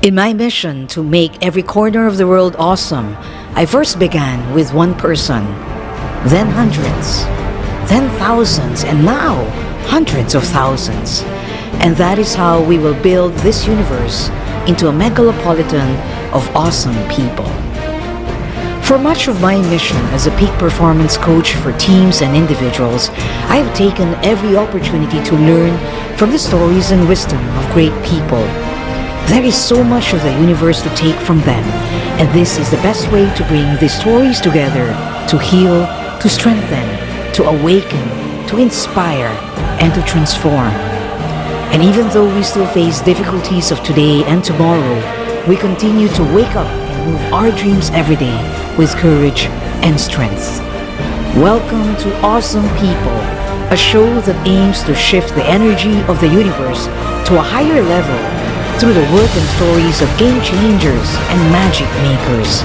In my mission to make every corner of the world awesome, I first began with one person, then hundreds, then thousands, and now hundreds of thousands. And that is how we will build this universe into a megalopolitan of awesome people. For much of my mission as a peak performance coach for teams and individuals, I have taken every opportunity to learn from the stories and wisdom of great people. There is so much of the universe to take from them, and this is the best way to bring these stories together, to heal, to strengthen, to awaken, to inspire, and to transform. And even though we still face difficulties of today and tomorrow, we continue to wake up and move our dreams every day with courage and strength. Welcome to Awesome People, a show that aims to shift the energy of the universe to a higher level through the work and stories of game changers and magic makers.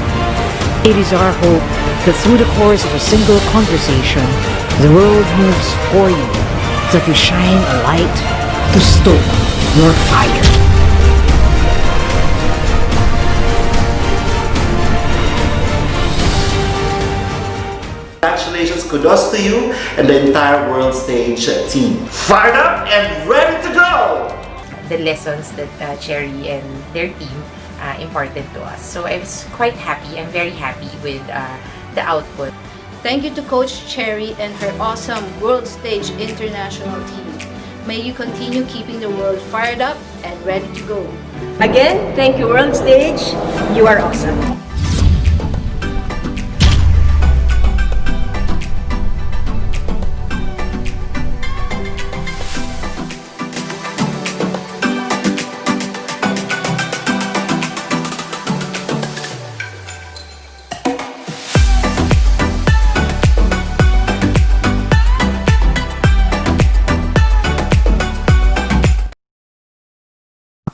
It is our hope that through the course of a single conversation, the world moves for you, that you shine a light to stoke your fire. Congratulations, kudos to you and the entire World Stage team. Fired up and ready to go! The lessons that Cherry and their team imparted to us. So I was quite happy. I'm very happy with the output. Thank you to Coach Cherry and her awesome World Stage International team. May you continue keeping the world fired up and ready to go. Again, thank you World Stage. You are awesome.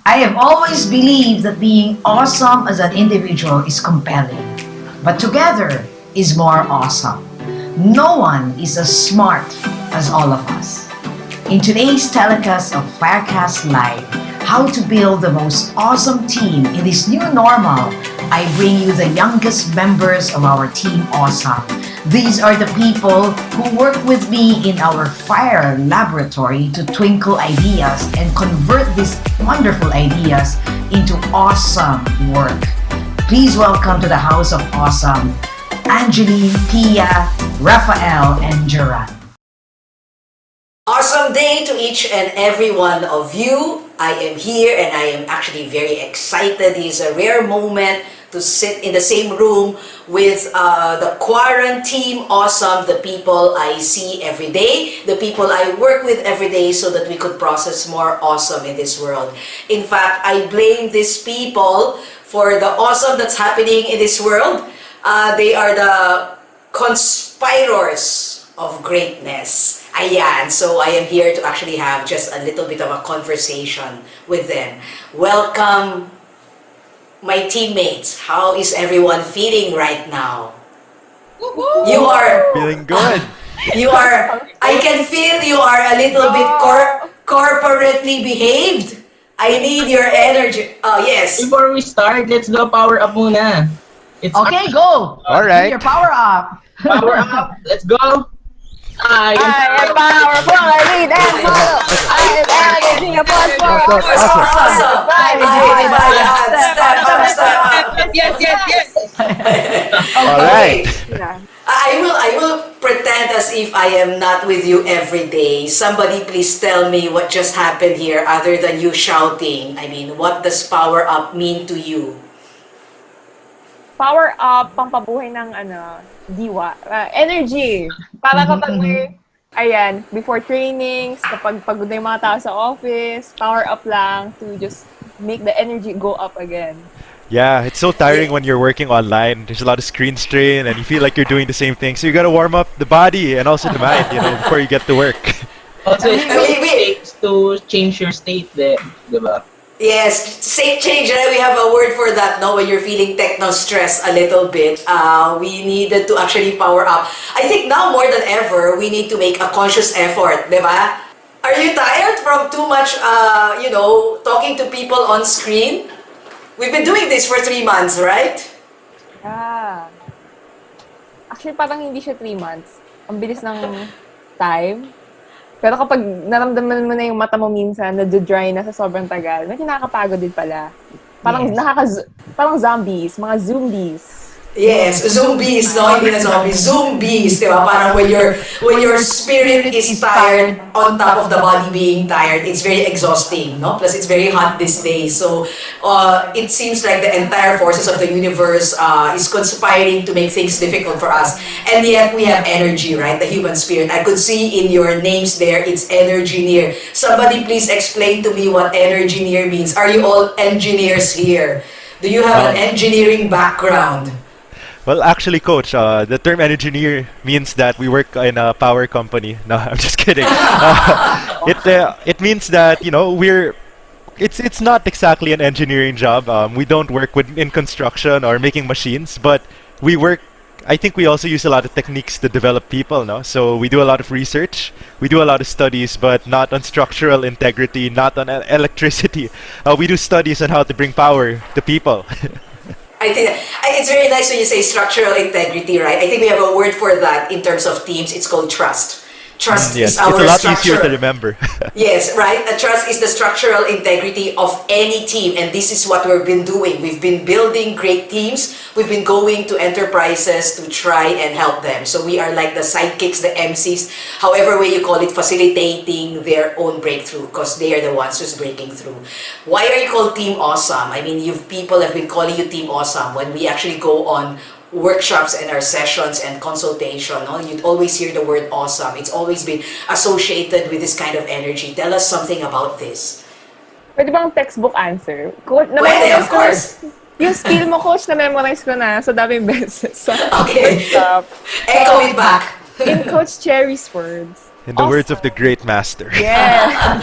I have always believed that being awesome as an individual is compelling, but together is more awesome. No one is as smart as all of us. In today's telecast of Firecast Live, how to build the most awesome team in this new normal, I bring you the youngest members of our Team Awesome. These are the people who work with me in our fire laboratory to twinkle ideas and convert these wonderful ideas into awesome work. Please welcome to the House of Awesome, Angeline, Pia, Raphael, and Duran. Awesome day to each and every one of you. I am here and I am actually very excited. It is a rare moment to sit in the same room with the quarantine awesome, the people I see every day, the people I work with every day, so that we could process more awesome in this world. In fact, I blame these people for the awesome that's happening in this world. They are the conspirators of greatness. Ayan, so I am here to actually have just a little bit of a conversation with them. Welcome, my teammates. How is everyone feeling right now? You are feeling good. You are. I can feel you are a little bit corporately behaved. I need your energy. Oh yes. Before we start, let's go power up muna. It's Okay, go! All right. Do your power up! power up. Let's go. I am powerful, I lead and follow. I am energy upon Awesome. Step up. Yes. All right. I will pretend as if I am not with you every day. Somebody please tell me what just happened here other than you shouting. I mean, what does power up mean to you? Power up, pampabuhay ng diwa, energy. Para kapag before trainings, kapag pagod na yung mga tao sa office, power up lang to just make the energy go up again. Yeah, it's so tiring when you're working online. There's a lot of screen strain and you feel like you're doing the same thing. So you gotta warm up the body and also the mind, before you get to work. Also, it's to change your state there, diba? Yes, state change. We have a word for that, no? When you're feeling techno-stress a little bit, we needed to actually power up. I think now more than ever, we need to make a conscious effort, diba? Are you tired from too much, talking to people on screen? We've been doing this for 3 months, right? Ah. Actually, parang hindi siya 3 months. Ang bilis ng time. Pero kapag naramdaman mo na yung mata mo minsan, na-dry na sa sobrang tagal, medyo nakakapagod din pala. Parang parang zombies, mga zombies. Yes, zombies, no? Hindi na zombies, zombies, di ba? Parang when your spirit is tired on top of the body being tired, it's very exhausting, no? Plus, it's very hot these days. So, it seems like the entire forces of the universe is conspiring to make things difficult for us. And yet, we have energy, right? The human spirit. I could see in your names there, it's engineer. Somebody please explain to me what engineer means. Are you all engineers here? Do you have an engineering background? Well, actually, Coach, the term engineer means that we work in a power company. No, I'm just kidding. It means that it's not exactly an engineering job. We don't work in construction or making machines, but we work. I think we also use a lot of techniques to develop people. No, so we do a lot of research, we do a lot of studies, but not on structural integrity, not on electricity. We do studies on how to bring power to people. I think it's very nice when you say structural integrity, right? I think we have a word for that in terms of teams. It's called trust. Trust yes, is our it's a lot structure. easier to remember. Yes, right? Trust is the structural integrity of any team, and this is what we've been doing. We've been building great teams. We've been going to enterprises to try and help them. So we are like the sidekicks, the MCs, however way you call it, facilitating their own breakthrough because they are the ones who's breaking through. Why are you called Team Awesome? I mean, people have been calling you Team Awesome when we actually go on workshops and our sessions and consultation, no? You'd always hear the word awesome. It's always been associated with this kind of energy. Tell us something about this. Pwede bang textbook answer? Pwede, of course. Yung skill mo, Coach, na-memorize ko na sa daming beses. Okay. Echo it back. In Coach Cherry's words. In the words of the great master. Yeah.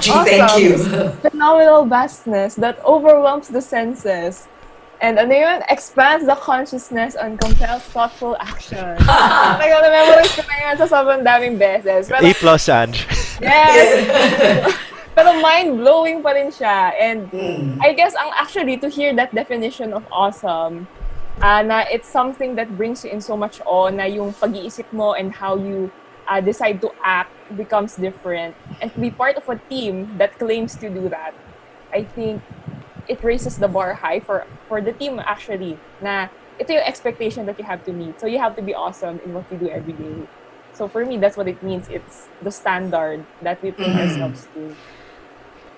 Gee, thank you. Phenomenal vastness that overwhelms the senses. And ano yun? Expands the consciousness and compels thoughtful action. Talagang na-memorize ko na yan sa sobrang daming beses. Pero, A+, Ange. yes! Pero mind-blowing pa rin siya. And I guess, actually, to hear that definition of awesome, na it's something that brings you in so much awe, na yung pag-iisip mo and how you decide to act becomes different. And to be part of a team that claims to do that, I think it raises the bar high for the team actually, na ito yung expectation that you have to meet. So you have to be awesome in what you do every day. So for me, that's what it means. It's the standard that we put ourselves to.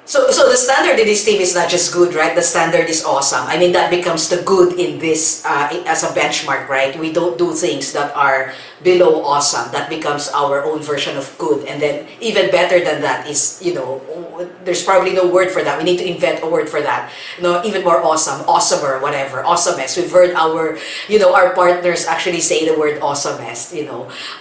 So the standard in this team is not just good, right? The standard is awesome. I mean, that becomes the good in this as a benchmark, right? We don't do things that are below awesome. That becomes our own version of good. And then even better than that is, there's probably no word for that. We need to invent a word for that. Even more awesome, awesomer, whatever, awesomest. We've heard our partners actually say the word awesomest,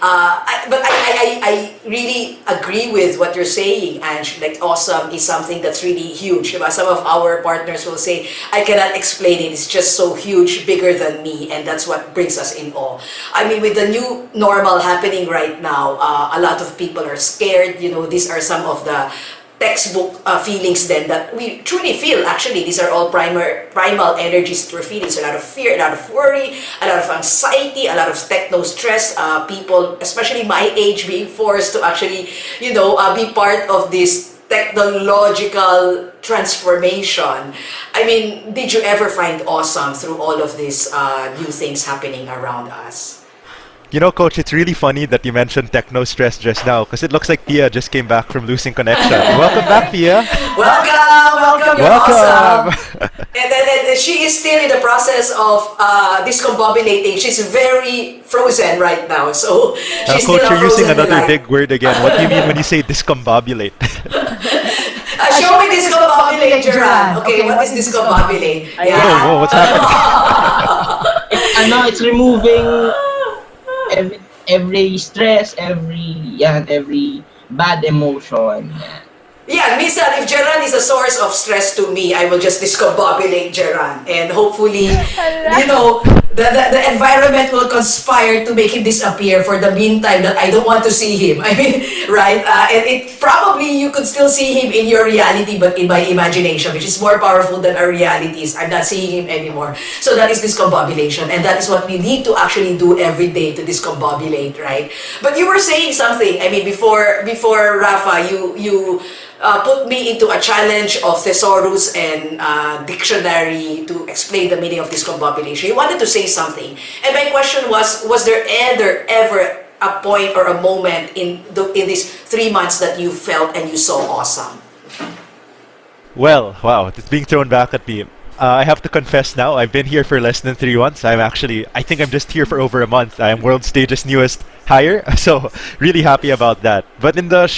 But I really agree with what you're saying, Ange. Like, awesome is something that's really huge. Some of our partners will say, I cannot explain it. It's just so huge, bigger than me. And that's what brings us in awe. I mean, with the new normal happening right now, a lot of people are scared. These are some of the textbook feelings then that we truly feel. Actually, these are all primal energies that we're feeling. So a lot of fear, a lot of worry, a lot of anxiety, a lot of techno stress. People, especially my age, being forced to actually, be part of this technological transformation. I mean, did you ever find awesome through all of these new things happening around us? Coach, it's really funny that you mentioned techno stress just now because it looks like Pia just came back from losing connection. Welcome back, Pia. Welcome. You're awesome. And she is still in the process of discombobulating. She's very frozen right now. So she's Coach, still you're using frozen another life. big word again. What do you mean when you say discombobulate? Show me discombobulate, Gerard. Okay, what is discombobulate? Yeah. Whoa, what's happening? It's removing every stress, every bad emotion. Yeah, minsan, if Gerard is a source of stress to me, I will just discombobulate Gerard. And hopefully, the environment will conspire to make him disappear for the meantime that I don't want to see him. I mean, right? And it probably you could still see him in your reality, but in my imagination, which is more powerful than our realities. I'm not seeing him anymore. So that is discombobulation, and that is what we need to actually do every day to discombobulate, right? But you were saying something. I mean, before Rafa, you put me into a challenge of thesaurus and dictionary to explain the meaning of discombobulation. You wanted to say something. And my question was there ever a point or a moment in these 3 months that you felt and you saw awesome? Well, wow, it's being thrown back at me. I have to confess now, I've been here for less than 3 months. I think I'm just here for over a month. I'm World Stage's newest hire, so really happy about that. But in the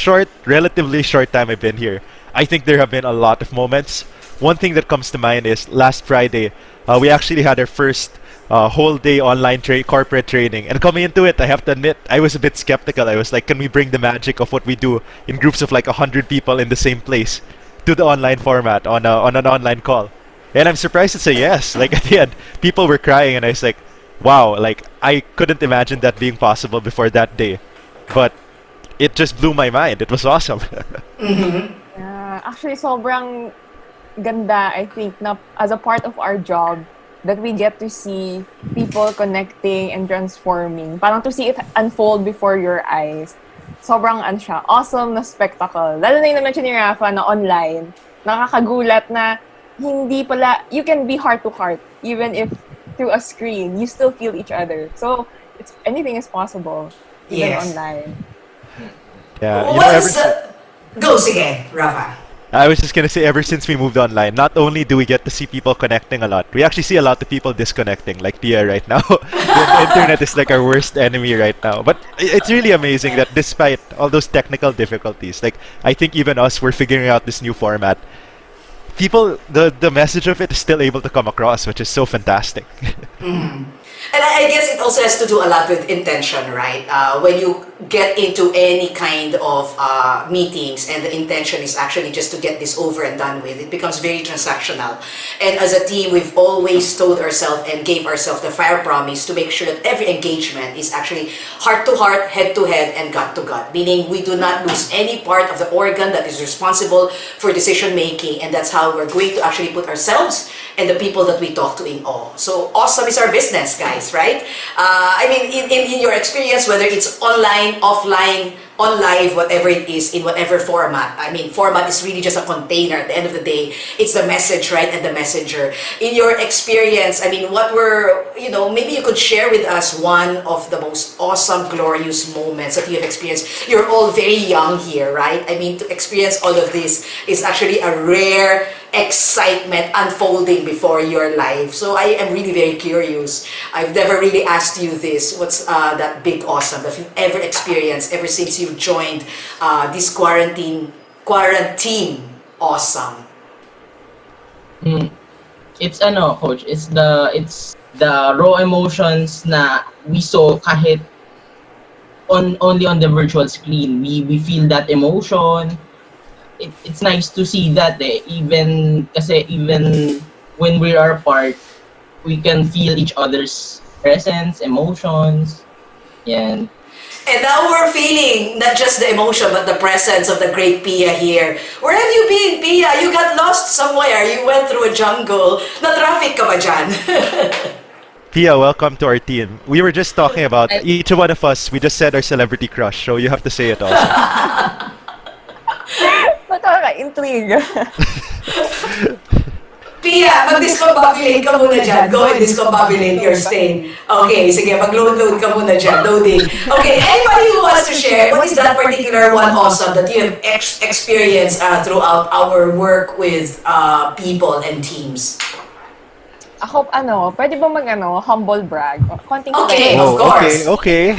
relatively short time I've been here, I think there have been a lot of moments. One thing that comes to mind is last Friday, we actually had our first whole day online corporate training. And coming into it, I have to admit, I was a bit skeptical. I was like, can we bring the magic of what we do in groups of like 100 people in the same place to the online format on an online call? And I'm surprised to say yes. Like at the end, people were crying, and I was like, wow, like I couldn't imagine that being possible before that day. But it just blew my mind. It was awesome. Yeah, actually, sobrang ganda, I think, na as a part of our job, that we get to see people connecting and transforming. Parang to see it unfold before your eyes. Sobrang siya, awesome na spectacle. Lalo na yung na-mention ni Rafa na online. Nakakagulat na hindi pala, you can be heart to heart, even if through a screen, you still feel each other. So, anything is possible, even online. Yeah, Go again, Rafa. I was just gonna say, ever since we moved online, not only do we get to see people connecting a lot, we actually see a lot of people disconnecting, like Pia right now. The internet is like our worst enemy right now. But it's really amazing that despite all those technical difficulties, like I think even us, we're figuring out this new format. People, the message of it is still able to come across, which is so fantastic. And I guess it also has to do a lot with intention, right? When you get into any kind of meetings and the intention is actually just to get this over and done with, it becomes very transactional. And as a team, we've always told ourselves and gave ourselves the fire promise to make sure that every engagement is actually heart to heart, head to head, and gut to gut. Meaning we do not lose any part of the organ that is responsible for decision making, and that's how we're going to actually put ourselves and the people that we talk to in awe. So awesome is our business, guys, right? I mean, in your experience, whether it's online, offline, on live, whatever it is, in whatever format. I mean, format is really just a container. At the end of the day, it's the message, right, and the messenger. In your experience, I mean, what were, maybe you could share with us one of the most awesome, glorious moments that you have experienced. You're all very young here, right? I mean, to experience all of this is actually a rare excitement unfolding before your life. So I am really very curious. I've never really asked you this. What's that big awesome that you've ever experienced ever since you've joined this quarantine awesome? It's coach, it's the raw emotions na we saw kahit only on the virtual screen. We feel that emotion. It's nice to see that even when we are apart, we can feel each other's presence, emotions. Yeah. And now we're feeling not just the emotion but the presence of the great Pia here. Where have you been, Pia? You got lost somewhere. You went through a jungle. Na-traffic ka ba dyan? Pia, welcome to our team. We were just talking about each one of us. We just said our celebrity crush, so you have to say it also. Nakaka-intrigue. Pia, mag-discombobulate ka muna dyan. Go and discombobulate your stain. Okay, sige, mag-load ka muna dyan. Loading. Okay, anybody who wants to share, what is that particular one awesome that you have experienced throughout our work with people and teams? Ako, pwede ba humble brag? Konting okay, of course. Okay.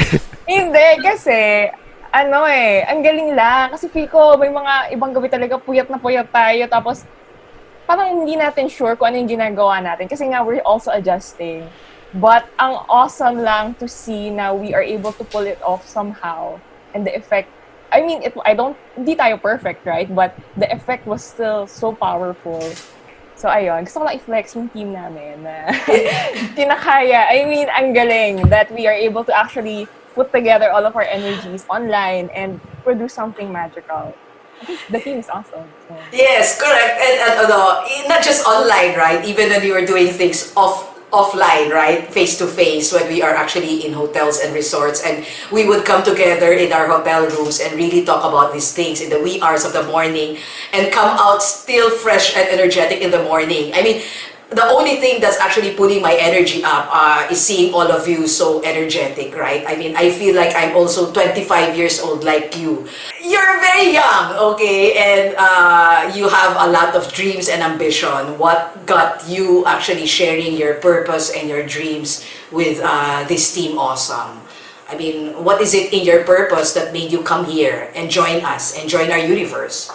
Hindi, kasi, ang galing lang. Kasi feel ko, may mga ibang gabi talaga, puyat na puyat tayo. Tapos, parang hindi natin sure kung ano yung ginagawa natin. Kasi nga, we're also adjusting. But, ang awesome lang to see na we are able to pull it off somehow. And the effect, hindi tayo perfect, right? But the effect was still so powerful. So ayun, gusto ko lang i-flex yung team namin na kinakaya. I mean, ang galing that we are able to actually put together all of our energies online and produce something magical. I think the team is awesome. So. Yes, correct. And not just online, right? Even when we were doing things offline, right? Face to face, when we are actually in hotels and resorts, and we would come together in our hotel rooms and really talk about these things in the wee hours of the morning, and come out still fresh and energetic in the morning. I mean, the only thing that's actually putting my energy up is seeing all of you so energetic, right? I mean, I feel like I'm also 25 years old like you. You're very young, okay? And you have a lot of dreams and ambition. What got you actually sharing your purpose and your dreams with this team Awesome? I mean, what is it in your purpose that made you come here and join us and join our universe?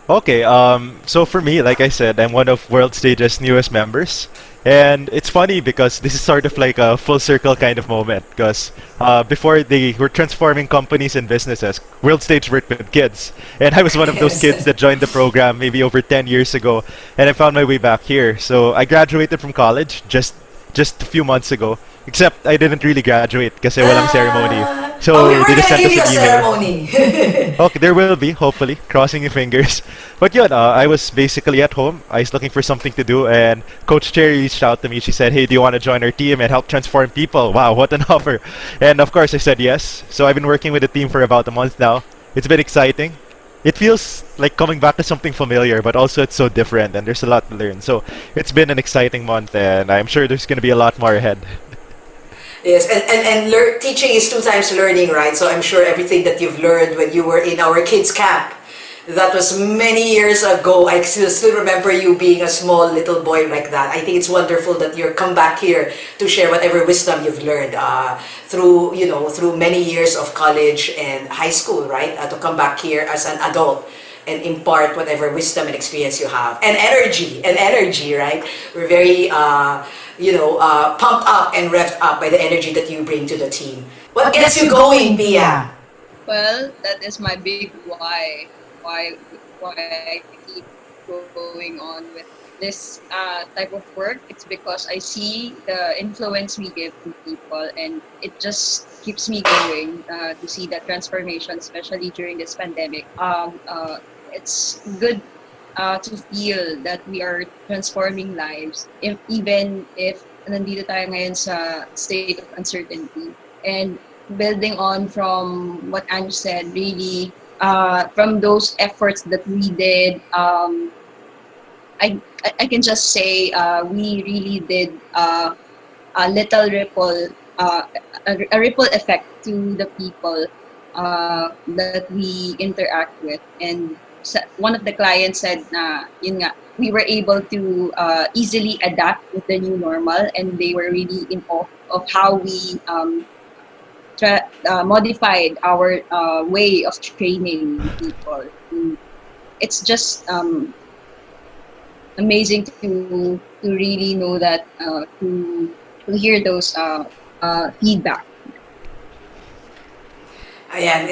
Okay, so for me, like I said, I'm one of World Stage's newest members. And it's funny because this is sort of like a full circle kind of moment. Because before they were transforming companies and businesses, World Stage worked with kids. And I was one of those kids that joined the program maybe over 10 years ago. And I found my way back here. So I graduated from college just a few months ago. Except I didn't really graduate kasi walang ceremony. So we were they just gonna sent give us you a an email. ceremony. Okay, there will be, hopefully. Crossing your fingers. But yun, I was basically at home. I was looking for something to do, and Coach Cherry reached out to me. She said, hey, do you want to join our team and help transform people? Wow, what an offer. And of course, I said yes. So I've been working with the team for about a month now. It's been exciting. It feels like coming back to something familiar, but also it's so different, and there's a lot to learn. So it's been an exciting month, and I'm sure there's going to be a lot more ahead. Yes, and teaching is 2 times learning, right? So I'm sure everything that you've learned when you were in our kids camp, that was many years ago. I still remember you being a small little boy like that. I think it's wonderful that you're come back here to share whatever wisdom you've learned through many years of college and high school, right? To come back here as an adult and impart whatever wisdom and experience you have, and energy, right? We're very pumped up and revved up by the energy that you bring to the team. What gets you going, Pia? Well, that is my big why. Why I keep going on with this type of work. It's because I see the influence we give to people, and it just keeps me going to see that transformation, especially during this pandemic. It's good to feel that we are transforming lives, even if nandito tayo ngayon sa state of uncertainty. And building on from what Ange said, really, from those efforts that we did, I can just say we really did a little ripple, a ripple effect to the people that we interact with. And one of the clients said na yun nga, we were able to easily adapt with the new normal, and they were really in awe of how we modified our way of training people. It's just amazing to really know that, to hear those feedback. Ayan,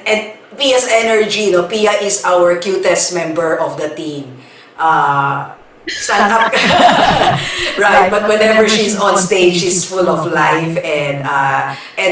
and Pia's energy, Pia is our cutest member of the team. Stand up, right? But whenever she's on stage, she's full of life, and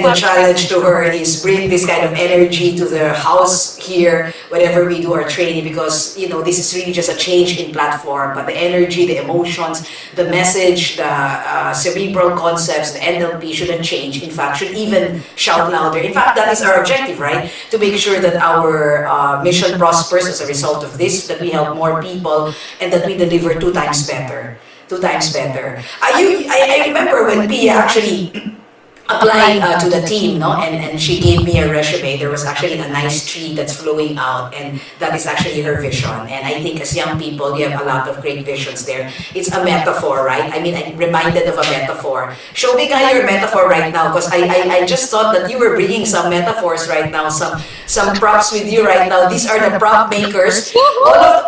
the challenge to her is bring this kind of energy to the house here whenever we do our training, because this is really just a change in platform, but the energy, the emotions, the message, the cerebral concepts, the NLP shouldn't change. In fact, should even shout louder. In fact, that is our objective, right? To make sure that our mission prospers as a result of this, that we help more people, and that we deliver 2 times better. 2 times better. I remember when Pia actually applied to the team, and she gave me a resume. There was actually a nice tree that's flowing out, and that is actually her vision. And I think as young people, you have a lot of great visions there. It's a metaphor, right? I mean, I'm reminded of a metaphor. Show me guy your metaphor right now, because I just thought that you were bringing some metaphors right now, some props with you right now. These are the prop makers.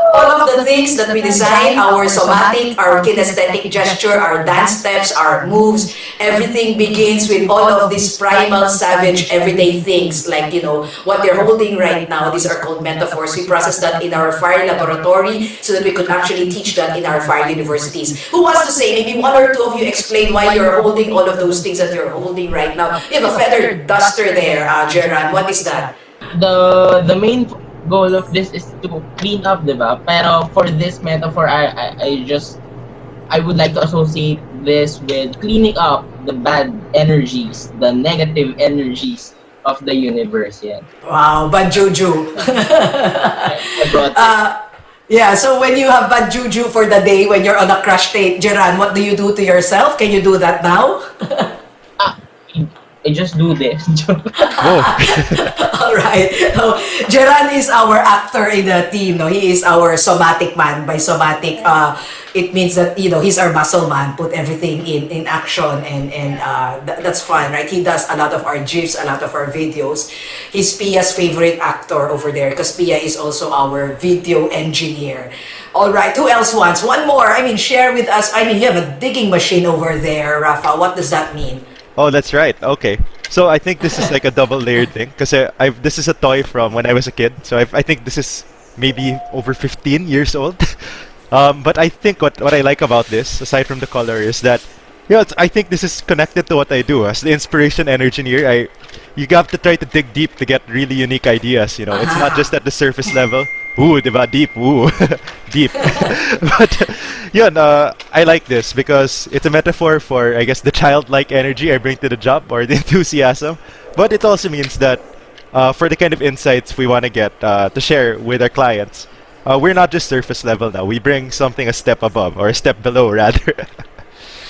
All of the things that we design, our somatic, our kinesthetic gesture, our dance steps, our moves, everything begins with all of these primal, savage, everyday things, like, what they're holding right now. These are called metaphors. We process that in our fire laboratory so that we could actually teach that in our fire universities. Who wants to say, maybe one or two of you explain why you're holding all of those things that you're holding right now? You have a feather duster there, Geran. What is that? The main goal of this is to clean up, diba? Pero for this metaphor, I would like to associate this with cleaning up the bad energies, the negative energies of the universe. Yeah. Wow, bad juju. I brought Yeah, so when you have bad juju for the day, when you're on a crash date, Geran, what do you do to yourself? Can you do that now? I just do this. All right. So, Geran is our actor in the team. No, he is our somatic man. By somatic, it means that he's our muscle man. Put everything in action, and that's fun, right? He does a lot of our gifs, a lot of our videos. He's Pia's favorite actor over there because Pia is also our video engineer. All right. Who else wants one more? I mean, share with us. I mean, you have a digging machine over there, Rafa. What does that mean? Oh, that's right. Okay. So I think this is like a double-layered thing because this is a toy from when I was a kid. So I think this is maybe over 15 years old. But I think what I like about this, aside from the color, is that I think this is connected to what I do as the inspiration engineer. You have to try to dig deep to get really unique ideas. It's not just at the surface level. Ooh, diba? Deep. Ooh, deep. But I like this because it's a metaphor for, I guess, the childlike energy I bring to the job or the enthusiasm. But it also means that for the kind of insights we want to get to share with our clients, we're not just surface level now. We bring something a step above or a step below, rather.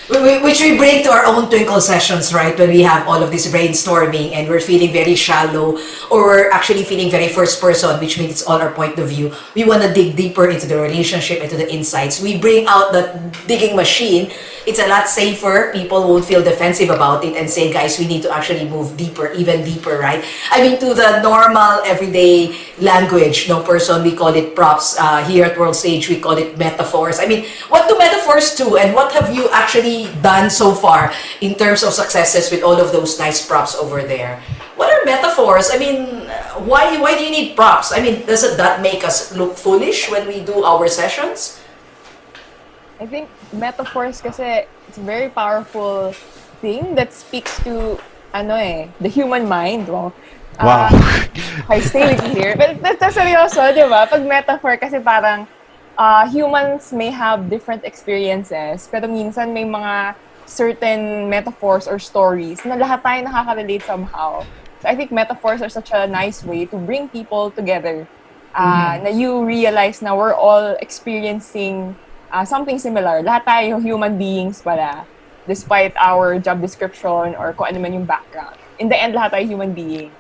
Which we bring to our own twinkle sessions, right? When we have all of this brainstorming and we're feeling very shallow, or we're actually feeling very first person, which means it's all our point of view. We want to dig deeper into the relationship, into the insights. We bring out the digging machine. It's a lot safer. People won't feel defensive about it and say, guys, we need to actually move deeper, even deeper, right? I mean, to the normal, everyday language, person, we call it props. Here at World Stage, we call it metaphors. I mean, what do metaphors do, and what have you actually done so far in terms of successes with all of those nice props over there? What are metaphors? I mean, why do you need props? I mean, doesn't that make us look foolish when we do our sessions? I think metaphors kasi it's a very powerful thing that speaks to the human mind. Wow. I stay with you here. But that's seryoso, di ba? Pag metaphor kasi parang humans may have different experiences, pero minsan may mga certain metaphors or stories na lahat tayo nakaka-relate somehow. So I think metaphors are such a nice way to bring people together. Na you realize na we're all experiencing something similar. Lahat tayo human beings pala, despite our job description or kung ano man yung background. In the end, lahat tayo human beings.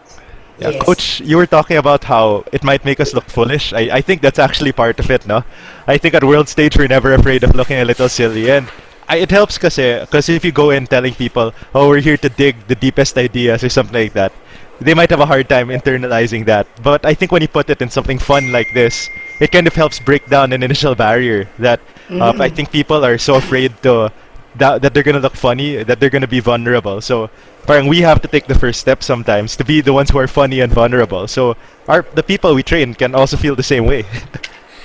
Yeah, yes. Coach, you were talking about how it might make us look foolish. I think that's actually part of it, no? I think at World Stage, we're never afraid of looking a little silly. And it helps because if you go in telling people, oh, we're here to dig the deepest ideas or something like that, they might have a hard time internalizing that. But I think when you put it in something fun like this, it kind of helps break down an initial barrier that I think people are so afraid that they're going to look funny, that they're going to be vulnerable. So parang we have to take the first step sometimes to be the ones who are funny and vulnerable. So the people we train can also feel the same way.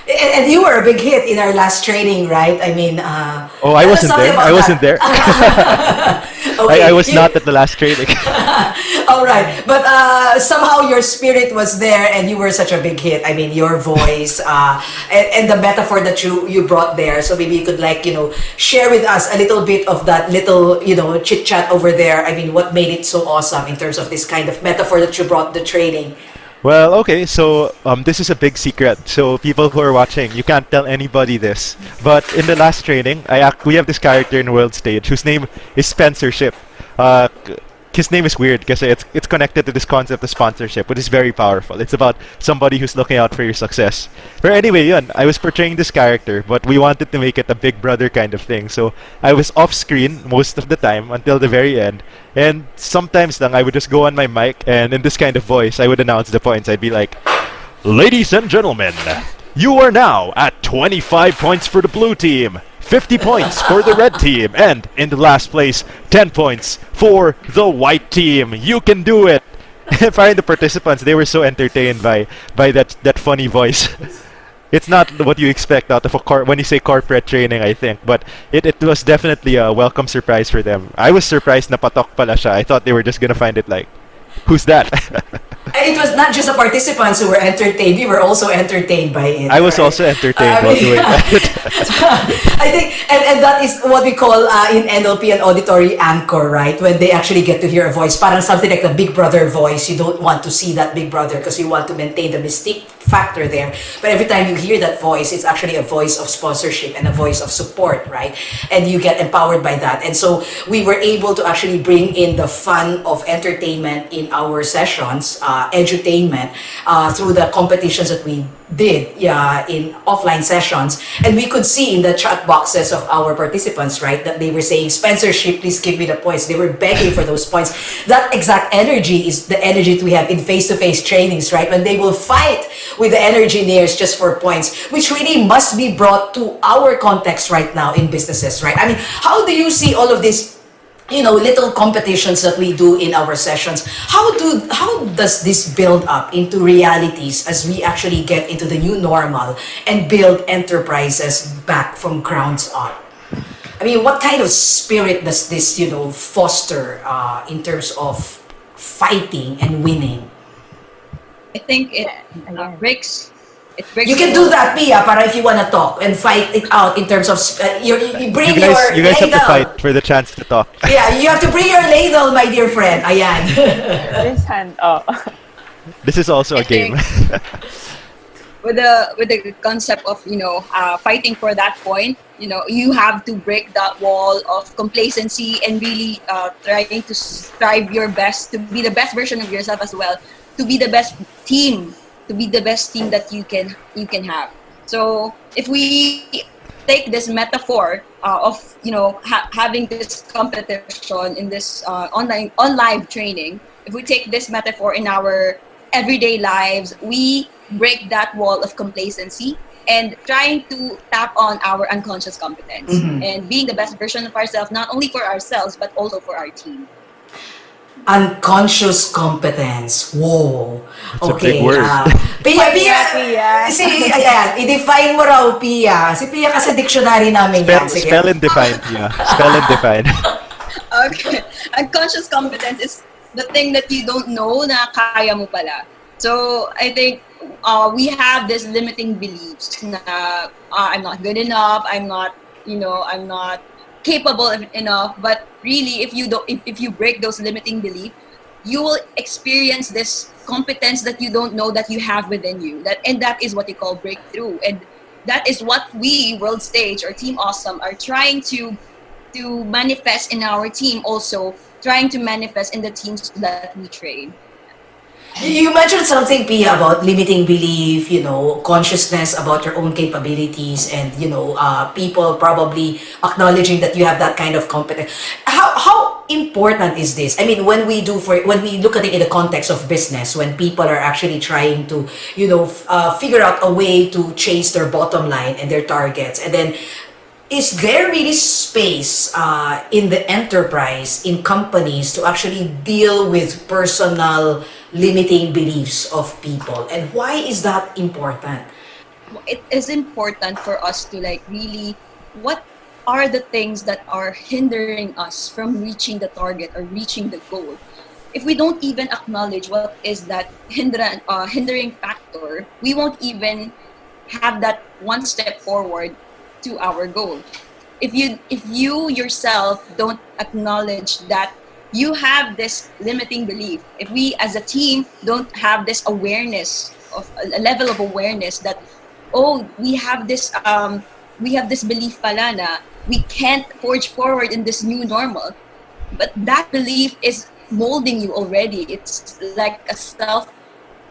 And you were a big hit in our last training, right? I mean, I wasn't there. I wasn't there. Okay. I was not at the last training. All right, but somehow your spirit was there, and you were such a big hit. I mean, your voice and the metaphor that you brought there. So maybe you could share with us a little bit of that little chit chat over there. I mean, what made it so awesome in terms of this kind of metaphor that you brought the training? Well, okay, so this is a big secret. So people who are watching, you can't tell anybody this. But in the last training, we have this character in World Stage whose name is Sponsorship. His name is weird because it's connected to this concept of sponsorship, which is very powerful. It's about somebody who's looking out for your success. But anyway, I was portraying this character, but we wanted to make it a big brother kind of thing. So I was off screen most of the time until the very end. And sometimes I would just go on my mic and in this kind of voice, I would announce the points. I'd be like, "Ladies and gentlemen, you are now at 25 points for the blue team, 50 points for the red team. And in the last place, 10 points for the white team. You can do it. Find the participants, they were so entertained by that funny voice. It's not what you expect out of when you say corporate training, I think, but it was definitely a welcome surprise for them. I was surprised na patok pala siya. I thought they were just gonna find it like, who's that? It was not just the participants who were entertained, we were also entertained by it. I was right? also entertained while doing that. I think, and that is what we call in NLP an auditory anchor, right? When they actually get to hear a voice, parang something like the Big Brother voice. You don't want to see that Big Brother because you want to maintain the mystique factor there. But every time you hear that voice, it's actually a voice of sponsorship and a voice of support, right? And you get empowered by that. And so we were able to actually bring in the fun of entertainment in our sessions, edutainment, through the competitions that we did in offline sessions. And we could see in the chat boxes of our participants, right, that they were saying, sponsorship, please give me the points. They were begging for those points. That exact energy is the energy that we have in face-to-face trainings, right? When they will fight with the engineers just for points, which really must be brought to our context right now in businesses, right? I mean, how do you see all of this, little competitions that we do in our sessions? How does this build up into realities as we actually get into the new normal and build enterprises back from grounds up? I mean, what kind of spirit does this, foster in terms of fighting and winning? I think it breaks. It breaks. You can do that, Pia, para if you want to talk and fight it out in terms of you bring You guys your have to ladle. fight for the chance to talk. Yeah, you have to bring your ladle, my dear friend. Ayan. This hand, oh. This is also a game. With the concept of fighting for that point, you have to break that wall of complacency and really trying to strive your best to be the best version of yourself as well, to be the best team, that you can have. So if we take this metaphor of having this competition in this on live training, if we take this metaphor in our everyday lives, we break that wall of complacency and trying to tap on our unconscious competence and being the best version of ourselves, not only for ourselves but also for our team. Unconscious competence. Whoa. It's a big word. Pia. Pia. Ayan, i-define mo raw, Pia. Si Pia kasi dictionary namin yan. Sige. Spell and define, yeah. Spell and define. Okay. Unconscious competence is the thing that you don't know na kaya mo pala. So I think we have this limiting beliefs na I'm not good enough, I'm not capable enough. But really, if you break those limiting beliefs, you will experience this competence that you don't know that you have within you. That is what they call breakthrough. And that is what we, World Stage or Team Awesome, are trying to manifest in our team, also trying to manifest in the teams that we train. You mentioned something, Pia, about limiting belief, consciousness about your own capabilities, and people probably acknowledging that you have that kind of competence. How important is this? I mean, when we look at it in the context of business, when people are actually trying to figure out a way to chase their bottom line and their targets, and then is there really space in the enterprise, in companies, to actually deal with personal limiting beliefs of people? And why is that important? It is important for us to really, what are the things that are hindering us from reaching the target or reaching the goal? If we don't even acknowledge what is that hindering factor, we won't even have that one step forward to our goal. If you yourself don't acknowledge that you have this limiting belief, if we as a team don't have this awareness of a level of awareness that we have this belief pala na we can't forge forward in this new normal, but that belief is molding you already. It's like a self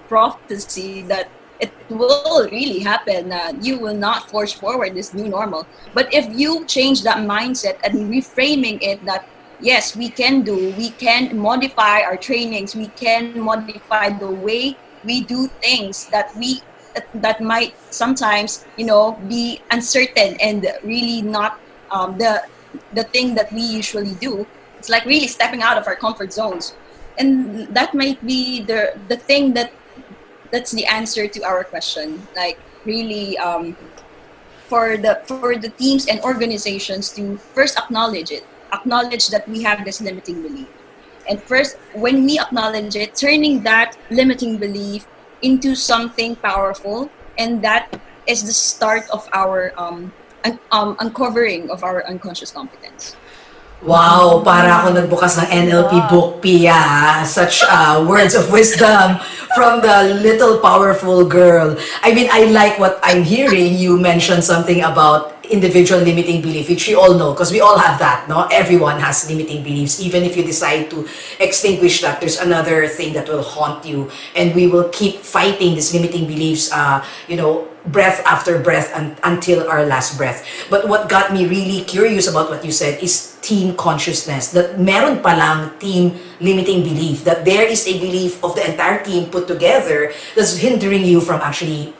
prophecy that it will really happen. You will not forge forward this new normal. But if you change that mindset and reframing it that yes, we can modify our trainings, we can modify the way we do things that might sometimes be uncertain and really not the thing that we usually do. It's like really stepping out of our comfort zones, and that might be the thing that's the answer to our question. Like really, for the teams and organizations to first acknowledge that we have this limiting belief, and first when we acknowledge it, turning that limiting belief into something powerful, and that is the start of our uncovering of our unconscious competence. Wow, para ako nagbukas ng NLP book, Pia. Such words of wisdom from the little powerful girl. I mean, I like what I'm hearing. You mentioned something about individual limiting belief, which we all know, because we all have that, no? Everyone has limiting beliefs. Even if you decide to extinguish that, there's another thing that will haunt you. And we will keep fighting these limiting beliefs, breath after breath until our last breath. But what got me really curious about what you said is team consciousness, that meron palang team limiting belief, that there is a belief of the entire team put together that's hindering you from actually,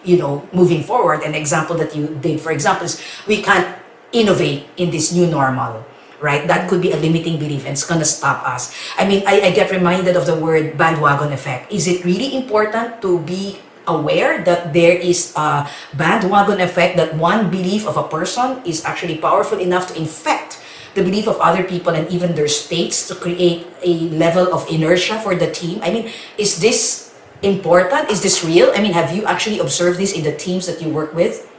moving forward. An example that you did, for example, is we can't innovate in this new normal, right? That could be a limiting belief and it's gonna stop us. I mean, I get reminded of the word bandwagon effect. Is it really important to be aware that there is a bandwagon effect, that one belief of a person is actually powerful enough to infect the belief of other people and even their states, to create a level of inertia for the team? I mean, is this important? Is this real? I mean, have you actually observed this in the teams that you work with?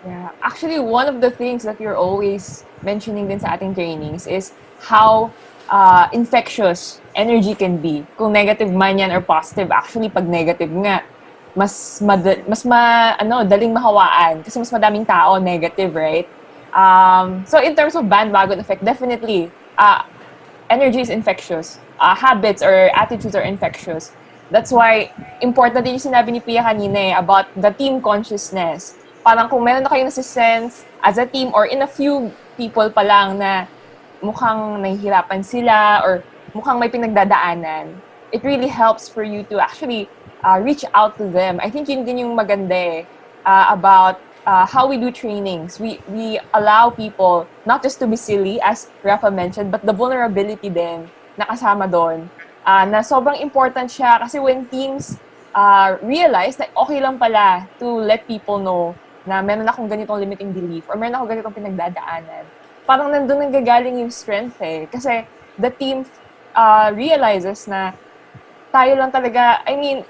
Yeah, actually, one of the things that you're always mentioning din sa ating trainings is how infectious energy can be. Kung negative man yan or positive, actually, pag negative nga, daling mahawaan kasi mas madaming tao negative, right? So in terms of bandwagon effect, definitely, energy is infectious. Habits or attitudes are infectious. That's why, important din yung sinabi ni Pia kanina about the team consciousness. Parang kung meron na kayo nasisense as a team or in a few people pa lang na mukhang nahihirapan sila or mukhang may pinagdadaanan, it really helps for you to actually reach out to them. I think yun din yung maganda about how we do trainings. We allow people not just to be silly, as Rafa mentioned, but the vulnerability din na kasama doon. Na sobrang important siya kasi when teams realize na okay lang pala to let people know na meron akong ganitong limiting belief or meron akong ganitong pinagdadaanan, parang nandun nanggagaling yung strength Kasi the team realizes na tayo lang talaga, I mean,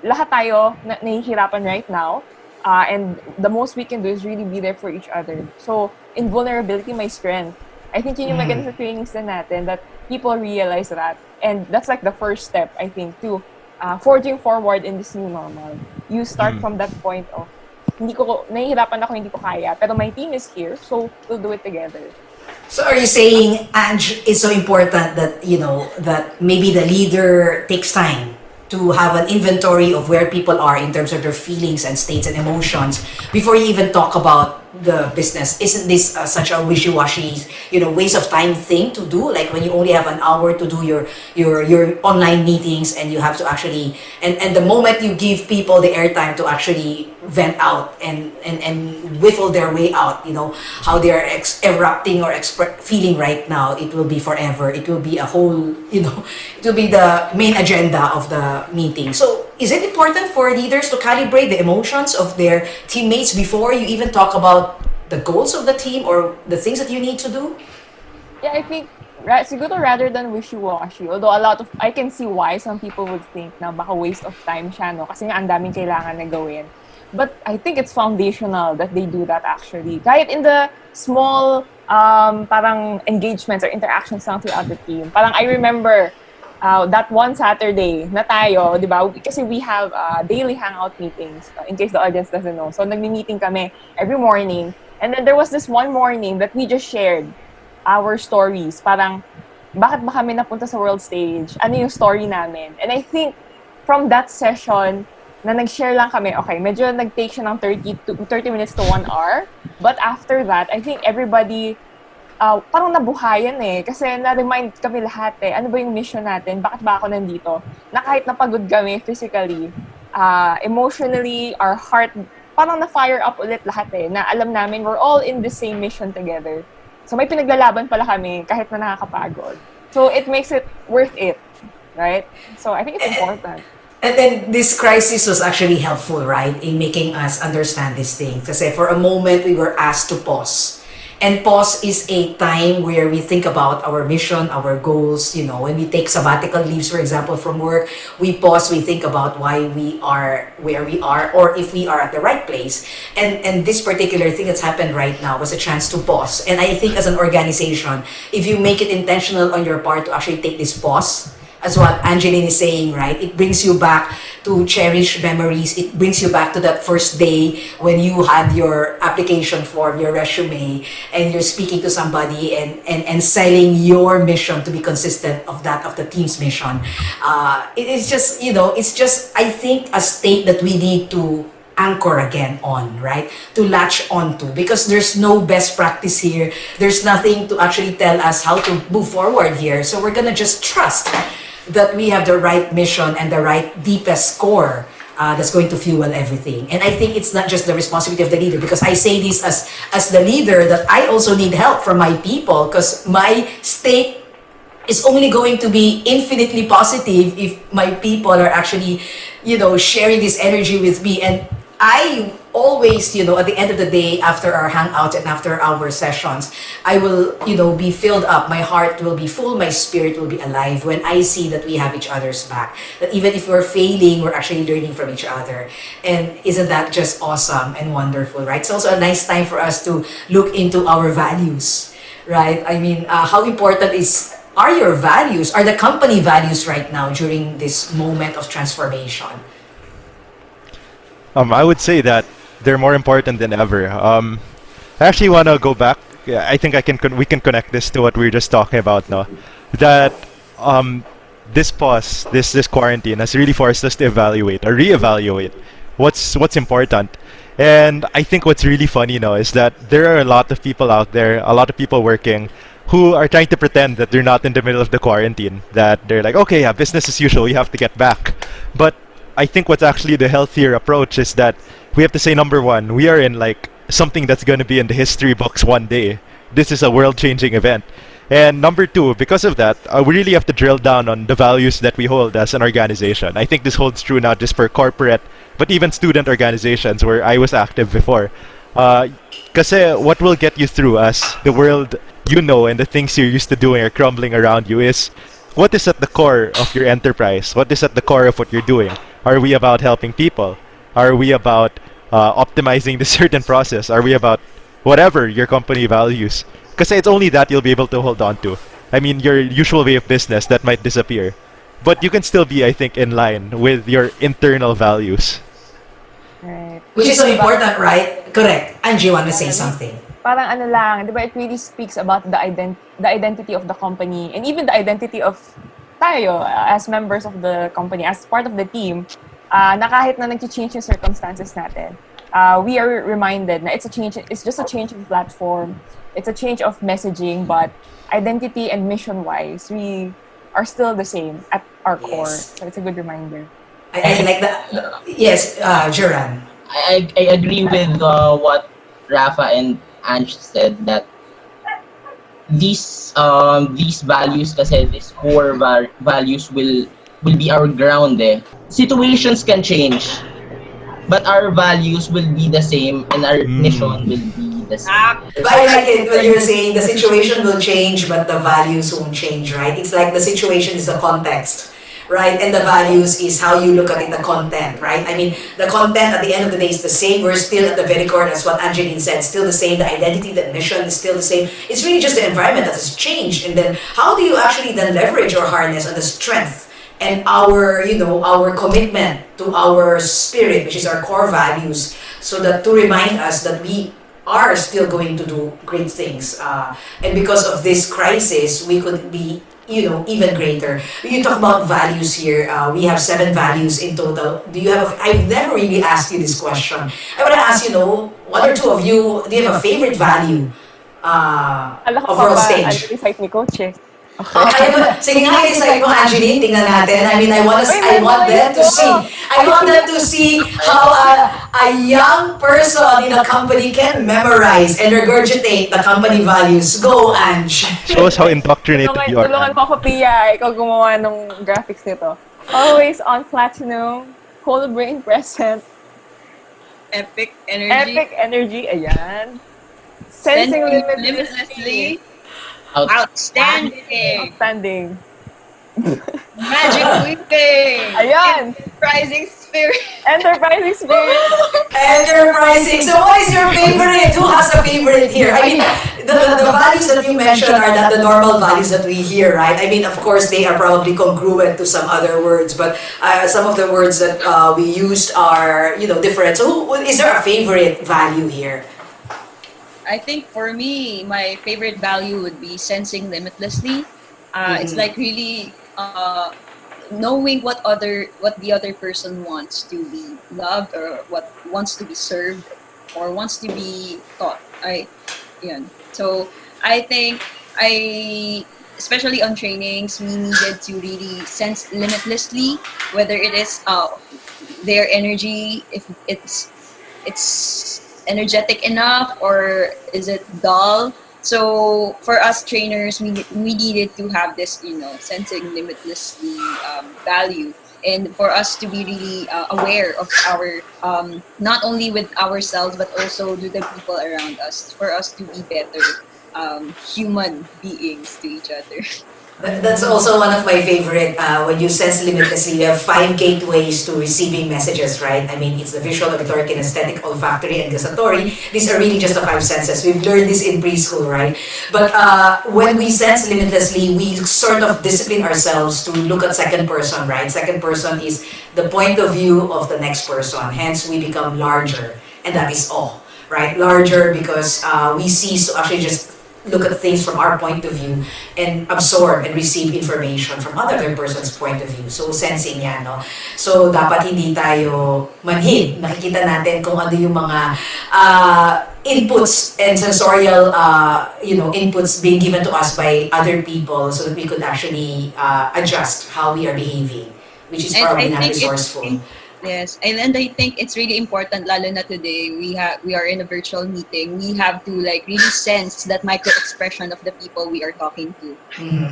lahat tayo nahihirapan right now. And the most we can do is really be there for each other. So, in vulnerability, my strength. I think yun yung maganda sa trainings na natin, that people realize that. And that's like the first step, I think, to forging forward in this new normal. You start from that point of, nahihirapan ako, hindi ko kaya, pero my team is here, so we'll do it together. So are you saying, Ange, it's so important that, that maybe the leader takes time to have an inventory of where people are in terms of their feelings and states and emotions before you even talk about the business? Isn't this such a wishy-washy, waste of time thing to do? Like when you only have an hour to do your online meetings, and you have to actually, and the moment you give people the airtime to actually vent out and whiffle their way out, how they are erupting or feeling right now, it will be forever. It will be a whole, it will be the main agenda of the meeting. So is it important for leaders to calibrate the emotions of their teammates before you even talk about the goals of the team or the things that you need to do? Yeah, I think siguro rather than wishy-washy, although I can see why some people would think na baka waste of time siya, no? Kasi nga ang daming kailangan na gawin. But I think it's foundational that they do that actually. Kahit in the small parang engagements or interactions lang throughout the team. Parang I remember that one Saturday na tayo, di ba? Kasi we have daily hangout meetings, in case the audience doesn't know. So nagmi-meeting kami every morning. And then there was this one morning that we just shared our stories. Parang, bakit ba kami napunta sa world stage? Ano yung story namin? And I think from that session, na nag-share lang kami, okay, medyo nag-take siya ng 30 minutes to 1 hour. But after that, I think everybody parang nabuhayan kasi na-remind kami lahat ano ba yung mission natin, bakit ba ako nandito, na kahit napagod kami physically, emotionally, our heart parang na-fire up ulit lahat na alam namin we're all in the same mission together. So may pinaglalaban pala kami kahit na nakakapagod. So it makes it worth it, right? So I think it's important. And then this crisis was actually helpful, right, in making us understand this thing. Kasi for a moment, we were asked to pause. And pause is a time where we think about our mission, our goals. When we take sabbatical leaves, for example, from work, we pause, we think about why we are where we are, or if we are at the right place. And this particular thing that's happened right now was a chance to pause. And I think as an organization, if you make it intentional on your part to actually take this pause, as what Angeline is saying, right? It brings you back to cherish memories. It brings you back to that first day when you had your application form, your resume, and you're speaking to somebody and selling your mission to be consistent of that of the team's mission. It is just, it's just, I think, a state that we need to anchor again on, right? To latch onto, because there's no best practice here. There's nothing to actually tell us how to move forward here. So we're gonna just trust that we have the right mission and the right deepest core that's going to fuel everything. And I think it's not just the responsibility of the leader, because I say this as the leader, that I also need help from my people, because my state is only going to be infinitely positive if my people are actually, sharing this energy with me. And I always, at the end of the day, after our hangouts and after our sessions, I will, be filled up. My heart will be full, my spirit will be alive when I see that we have each other's back. That even if we're failing, we're actually learning from each other. And isn't that just awesome and wonderful, right? It's also a nice time for us to look into our values, right? I mean, how important are your values, are the company values right now during this moment of transformation? I would say that they're more important than ever. I actually want to go back. Yeah, I think we can connect this to what we were just talking about now. That this pause, this quarantine has really forced us to evaluate or reevaluate what's important. And I think what's really funny now is that there are a lot of people out there, a lot of people working, who are trying to pretend that they're not in the middle of the quarantine. That they're like, okay, yeah, business as usual, we have to get back. But I think what's actually the healthier approach is that we have to say, number one, we are in like something that's going to be in the history books one day. This is a world-changing event. And number two, because of that, we really have to drill down on the values that we hold as an organization. I think this holds true not just for corporate, but even student organizations where I was active before. Kasi what will get you through as the world and the things you're used to doing are crumbling around you is what is at the core of your enterprise? What is at the core of what you're doing? Are we about helping people? Are we about optimizing the certain process? Are we about whatever your company values? Because it's only that you'll be able to hold on to. I mean, your usual way of business, that might disappear. But you can still be, I think, in line with your internal values. Right. Which is so important, right? Correct. Angie, you want to say something? Parang ano lang, di ba, it really speaks about the identity of the company and even the identity of tayo as members of the company, as part of the team, na kahit na nag-change yung circumstances natin, we are reminded na it's just a change of platform, it's a change of messaging, but identity and mission-wise, we are still the same at our core. So it's a good reminder. I like that. Yes, Juran. I agree with what Rafa and Ange said, that these values, kasi these core values will be our ground. Situations can change, but our values will be the same and our mission will be the same. But I like it when you're saying the situation will change, but the values won't change, right? It's like the situation is the context, right? And the values is how you look at it, the content, right? I mean, the content at the end of the day is the same. We're still at the very core, that's what Angeline said, still the same. The identity, the mission is still the same. It's really just the environment that has changed. And then how do you actually then leverage or harness on the strength and our, our commitment to our spirit, which is our core values, so that to remind us that we are still going to do great things. And because of this crisis, we could be even greater. You talk about values here. We have 7 values in total. Do you have? I've never really asked you this question. I want to ask, one or two of you, do you have a favorite value of World Stage? Recite ni Coach Sige nga, i-decide mo, Angeline, tingnan natin. I mean, I want them to see. I want them to see how a young person in a company can memorize and regurgitate the company values. Go, Ange. Shows how indoctrinated you are. Tulungan mo ako, Pia. Ikaw gumawa ng graphics nito. Always on platinum, whole brain present, Epic energy. Ayan. Sensing limitlessly. Outstanding. Magic weeping. Ayan. Enterprising spirit. Enterprising. So what is your favorite? Who has a favorite here? I mean, the values that you mentioned are not the normal values that we hear, right? I mean, of course, they are probably congruent to some other words, but some of the words that we used are, different. So is there a favorite value here? I think for me, my favorite value would be sensing limitlessly. It's like really knowing what the other person wants to be loved, or what wants to be served, or wants to be taught. So I think especially on trainings, we needed to really sense limitlessly, whether it is their energy, if it's energetic enough, or is it dull. So for us trainers, we needed to have this, sensing limitlessly value, and for us to be really aware of our not only with ourselves but also to the people around us, for us to be better human beings to each other. That's also one of my favorite. When you sense limitlessly, you have 5 gateways to receiving messages, right? I mean, it's the visual, auditory, kinesthetic, olfactory, and gustatory. These are really just the 5 senses. We've learned this in preschool, right? But when we sense limitlessly, we sort of discipline ourselves to look at second person, right? Second person is the point of view of the next person. Hence, we become larger, and that is all, right? Larger because we cease to actually just look at things from our point of view and absorb and receive information from other person's point of view. So, sensing yan, no? So, dapat hindi tayo manhid. Nakikita natin kung ano yung mga inputs and sensorial, inputs being given to us by other people so that we could actually adjust how we are behaving, which is probably not resourceful. Yes, and I think it's really important, lalo na today, we are in a virtual meeting. We have to really sense that micro expression of the people we are talking to,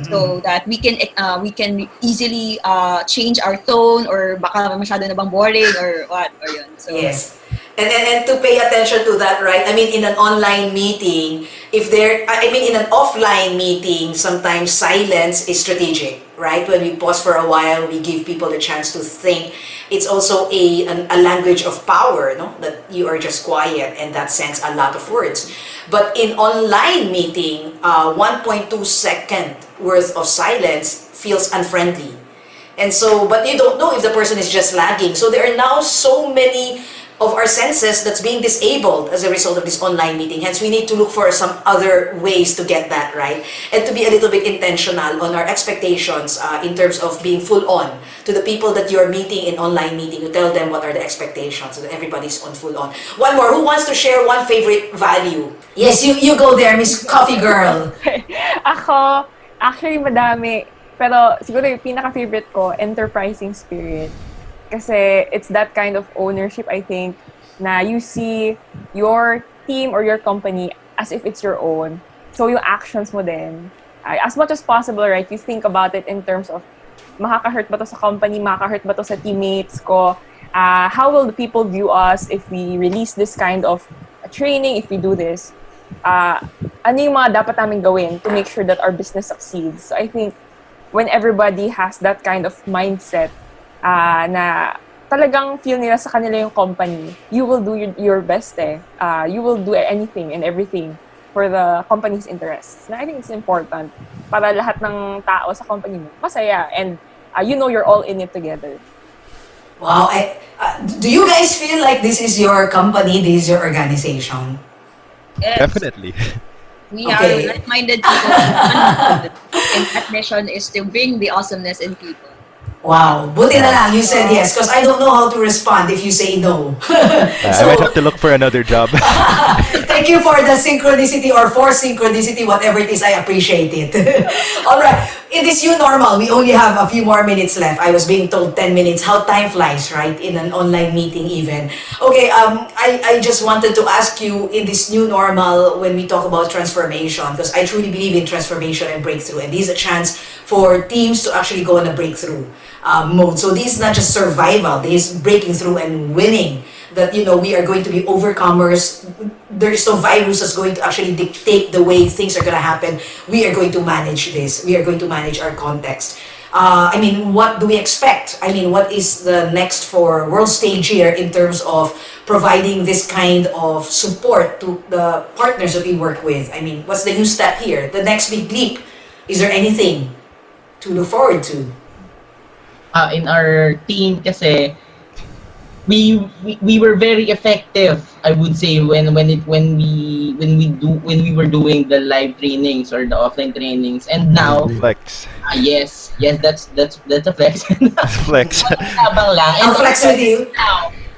so that we can easily change our tone, or baka masyado na bang boring or what or yun. So yes. And to pay attention to that, right? I mean, in an online meeting, in an offline meeting, sometimes silence is strategic, right? When we pause for a while, we give people the chance to think. It's also a language of power, no? That you are just quiet, and that sends a lot of words. But in online meeting, 1.2 second worth of silence feels unfriendly. And so, but you don't know if the person is just lagging. So there are now so many of our senses that's being disabled as a result of this online meeting. Hence, we need to look for some other ways to get that right, and to be a little bit intentional on our expectations in terms of being full on to the people that you're meeting in online meeting, to tell them what are the expectations so that everybody's on full on. One more, who wants to share one favorite value? Yes, you go there, Miss Coffee Girl. Ako, actually madami. Pero siguro yung pinaka-favorite ko, enterprising spirit. Kasi it's that kind of ownership, I think, na you see your team or your company as if it's your own. So yung actions mo din, as much as possible, right, you think about it in terms of makaka-hurt ba to sa company, makaka-hurt ba to sa teammates ko, how will the people view us if we release this kind of training, if we do this, ano yung mga dapat namin gawin to make sure that our business succeeds. So I think when everybody has that kind of mindset, na talagang feel nila sa kanila yung company, you will do your best you will do anything and everything for the company's interests. And I think it's important para lahat ng tao sa company mo masaya, and you're all in it together. Wow. Do you guys feel like this is your company, this is your organization? Yes. Definitely. We are like-minded people. And that mission is to bring the awesomeness in people. Wow, buti na Uh, lang you said yes because I don't know how to respond if you say no. I might So, have to look for another job. thank you for the synchronicity or for synchronicity, whatever it is, I appreciate it. All right, in this new normal, we only have a few more minutes left. I was being told 10 minutes. How time flies, right? In an online meeting even. Okay, I just wanted to ask you in this new normal when we talk about transformation, because I truly believe in transformation and breakthrough, and this is a chance for teams to actually go on a breakthrough mode. So this is not just survival, this is breaking through and winning. That we are going to be overcomers. There is no virus that's going to actually dictate the way things are going to happen. We are going to manage this. We are going to manage our context. I mean, what do we expect? I mean, what is the next for World Stage here in terms of providing this kind of support to the partners that we work with? I mean, what's the new step here? The next big leap? Is there anything to look forward to? In our team kasi we were very effective, I would say, when we were doing the live trainings or the offline trainings, and now Flex. yes, that's a flex. Flex. Tabang lang. And I'll flex with you.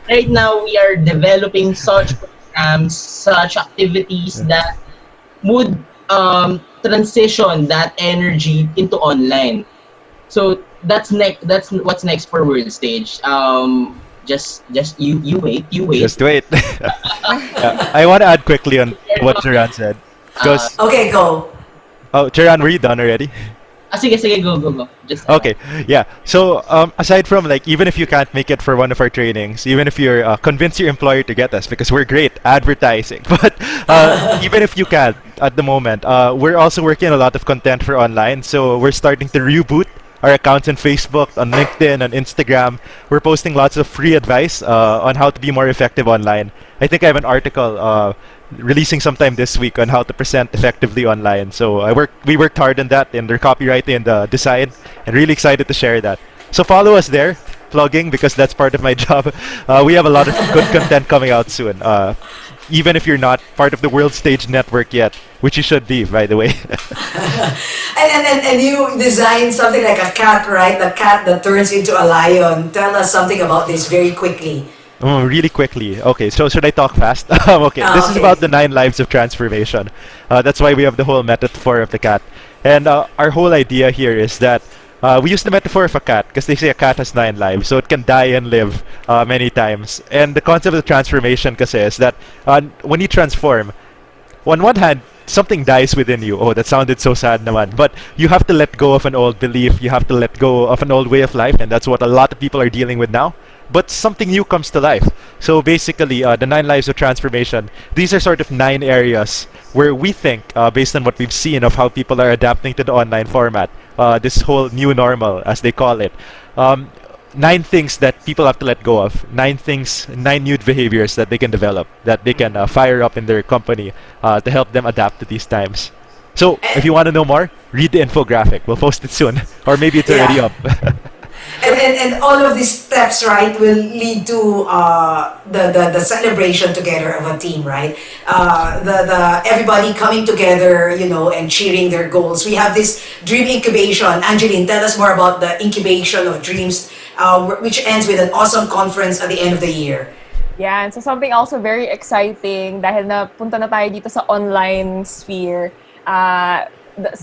right now we are developing such programs, such activities that would transition that energy into online. So that's next. That's what's next for World Stage. Just you wait, Just wait. I want to add quickly on what Jiran said. Because, Okay, go. oh, Jiran, were you done already? Sige, go. Just Okay, yeah. So aside from like, even if you can't make it for one of our trainings, even if you're convince your employer to get us because we're great advertising, but even if you can't at the moment, we're also working on a lot of content for online. So we're starting to reboot our accounts on Facebook, on LinkedIn, on Instagram. We're posting lots of free advice on how to be more effective online. I think I have an article releasing sometime this week on how to present effectively online. So we worked hard on that in the copywriting and the design, and really excited to share that. So follow us there, plugging, because that's part of my job. We have a lot of good content coming out soon. Even if you're not part of the World Stage Network yet, which you should be, by the way. And you designed something like a cat, right? The cat that turns into a lion. Tell us something about this very quickly. Really quickly. Okay, so should I talk fast? Okay, this is Okay. about the 9 lives of transformation. That's why we have the whole metaphor of the cat. And our whole idea here is that we use the metaphor of a cat because they say a cat has 9 lives, so it can die and live many times. And the concept of transformation kasi is that when you transform, on one hand, something dies within you. Oh, that sounded so sad naman. But you have to let go of an old belief. You have to let go of an old way of life, and that's what a lot of people are dealing with now. But something new comes to life. So basically, the 9 lives of transformation, these are sort of 9 areas where we think, based on what we've seen of how people are adapting to the online format, this whole new normal, as they call it, 9 things that people have to let go of, 9 things, 9 new behaviors that they can develop, that they can fire up in their company to help them adapt to these times. So if you want to know more, read the infographic. We'll post it soon, or maybe it's already up. And all of these steps, right, will lead to the celebration together of a team, right? The everybody coming together, and cheering their goals. We have this dream incubation. Angeline, tell us more about the incubation of dreams, which ends with an awesome conference at the end of the year. Yeah, and so something also very exciting dahil napunta na tayo dito sa online sphere.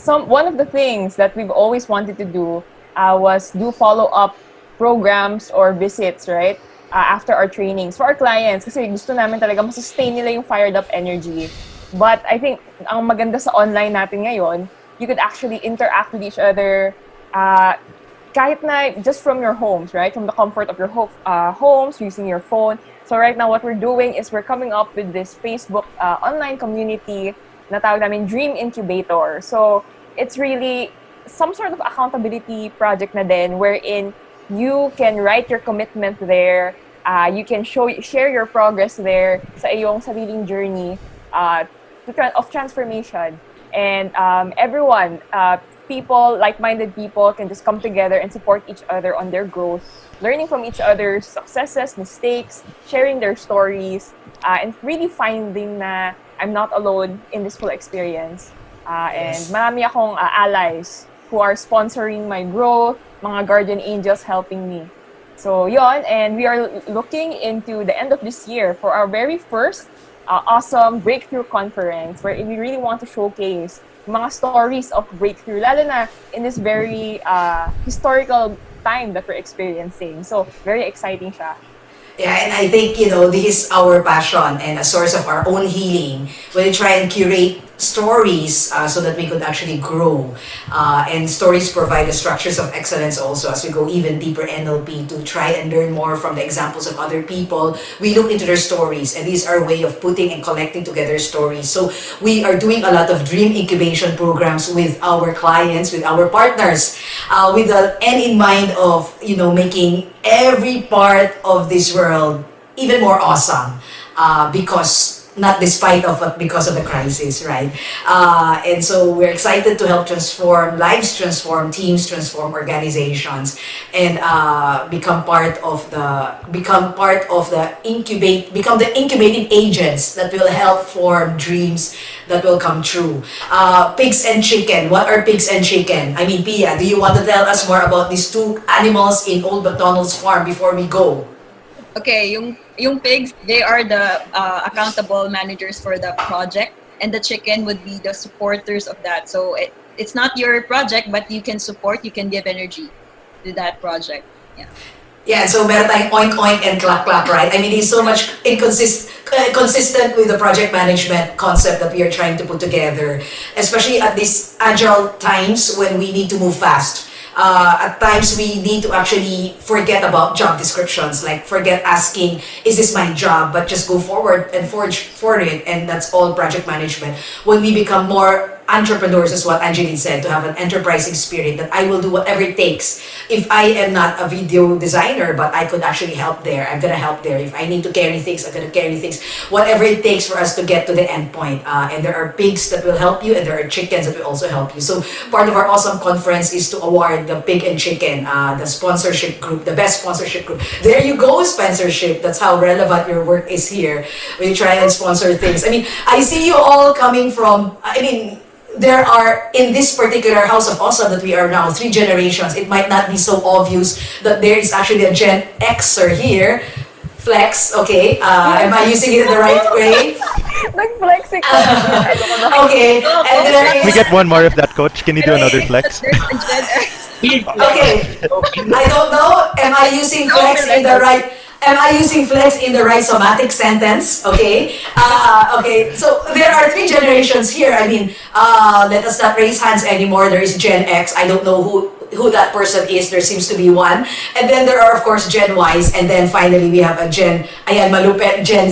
One of the things that we've always wanted to do was do follow-up programs or visits, right? After our trainings for our clients kasi gusto namin talaga masustain nila yung fired up energy. But I think ang maganda sa online natin ngayon, you could actually interact with each other kahit na just from your homes, right? From the comfort of your homes, using your phone. So right now what we're doing is we're coming up with this Facebook online community na tawag namin Dream Incubator. So it's really some sort of accountability project na din wherein you can write your commitment there, you can share your progress there sa iyong sariling journey of transformation. And everyone, like-minded people can just come together and support each other on their growth, learning from each other's successes, mistakes, sharing their stories, and really finding na I'm not alone in this full experience. And marami akong allies who are sponsoring my growth, mga guardian angels helping me. So yon, and we are looking into the end of this year for our very first awesome breakthrough conference where we really want to showcase mga stories of breakthrough, lalo na in this very historical time that we're experiencing. So very exciting siya. Yeah, and I think, this is our passion and a source of our own healing when we try and curate stories so that we could actually grow. And stories provide the structures of excellence also as we go even deeper NLP to try and learn more from the examples of other people. We look into their stories, and these are a way of putting and collecting together stories. So we are doing a lot of dream incubation programs with our clients, with our partners, with the end in mind of, making every part of this world even more awesome, because not despite of, but because of the crisis, right? And so we're excited to help transform lives, transform teams, transform organizations, and become the incubating agents that will help form dreams that will come true. Pigs and chicken. What are pigs and chicken? I mean, Pia, do you want to tell us more about these two animals in Old McDonald's farm before we go? Okay, yung pigs, they are the accountable managers for the project, and the chicken would be the supporters of that. So it's not your project, but you can support, you can give energy to that project. Yeah. Yeah, so meron tayong oink oink and clap clap, right? I mean, it's so much consistent with the project management concept that we are trying to put together, especially at these agile times when we need to move fast. At times we need to actually forget about job descriptions, like forget asking, is this my job, but just go forward and forge for it, and that's all project management. When we become more entrepreneurs, is what Angeline said, to have an enterprising spirit that I will do whatever it takes. If I am not a video designer, but I could actually help there, I'm gonna help there. If I need to carry things, I'm gonna carry things. Whatever it takes for us to get to the end point. And there are pigs that will help you, and there are chickens that will also help you. So part of our awesome conference is to award the pig and chicken, the sponsorship group, the best sponsorship group. There you go, sponsorship. That's how relevant your work is here. We try and sponsor things. I mean, I see you all coming from, there are, in this particular House of Awesome that we are now, 3 generations. It might not be so obvious that there is actually a Gen Xer here. Flex, okay. Am I using it in the right way? Nag-flexing Okay, and there is... We get one more of that, Coach. Can you do another flex? Okay, I don't know. Am I using flex in the right? Am I using flex in the right somatic sentence? Okay. Okay. So there are 3 generations here. I mean, let us not raise hands anymore. There is Gen X. I don't know who that person is. There seems to be one. And then there are, of course, Gen Ys. And then finally, we have a Gen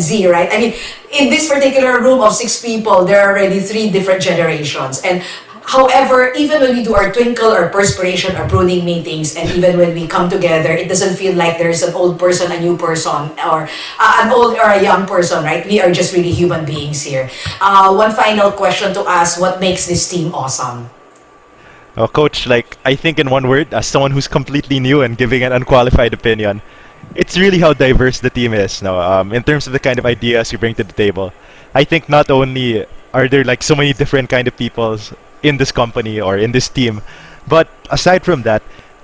Z, right? I mean, in this particular room of 6 people, there are already 3 different generations. And however, even when we do our twinkle or perspiration or pruning meetings, and even when we come together, it doesn't feel like there's an old person, a new person, or an old or a young person, right? We are just really human beings here. One final question to ask: what makes this team awesome? Coach, I think in one word, as someone who's completely new and giving an unqualified opinion, it's really how diverse the team is. In terms of the kind of ideas you bring to the table, I think not only are there so many different kind of people in this company or in this team, but aside from that,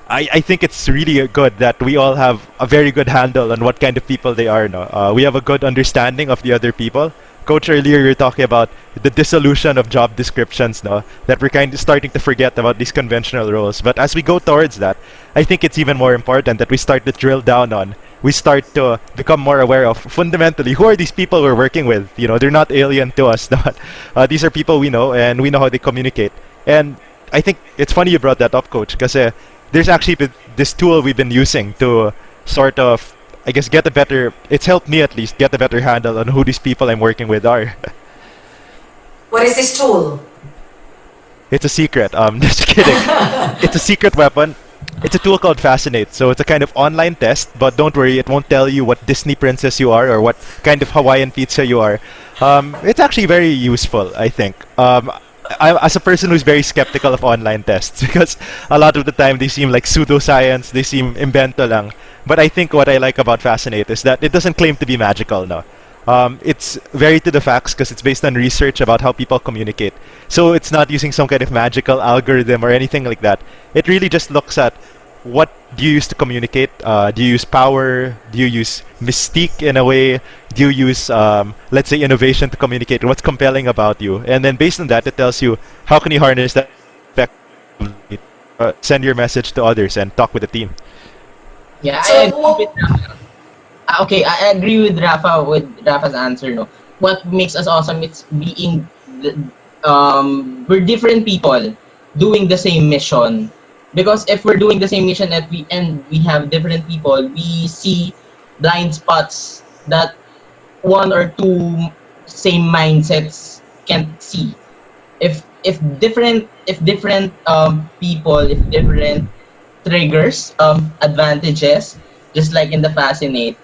I think it's really good that we all have a very good handle on what kind of people they are. We have a good understanding of the other people. Coach, earlier you were talking about the dissolution of job descriptions, that we're kind of starting to forget about these conventional roles. But as we go towards that, I think it's even more important that we start to drill down on. We start to become more aware of fundamentally who are these people we're working with. They're not alien to us. These are people we know, and we know how they communicate. And I think it's funny you brought that up, Coach, because there's actually this tool we've been using to sort of, I guess, it's helped me at least get a better handle on who these people I'm working with are. What is this tool? It's a secret. Just kidding. It's a secret weapon. It's a tool called Fascinate. So it's a kind of online test, but don't worry, it won't tell you what Disney princess you are or what kind of Hawaiian pizza you are. It's actually very useful, I think. As a person who's very skeptical of online tests, because a lot of the time they seem like pseudoscience, they seem invento lang. But I think what I like about Fascinate is that it doesn't claim to be magical, no. It's very to the facts because it's based on research about how people communicate. So it's not using some kind of magical algorithm or anything like that. It really just looks at what do you use to communicate? Do you use power? Do you use mystique in a way? Do you use, let's say, innovation to communicate? What's compelling about you? And then based on that, it tells you how can you harness that effectively, send your message to others and talk with the team. Yeah, So, I agree with Rafa. Okay, I agree with Rafa's answer. No, what makes us awesome? It's being we're different people doing the same mission. Because if we're doing the same mission and we have different people, we see blind spots that one or two same mindsets can't see. If different people, if different triggers, advantages, just like in the Fascinate,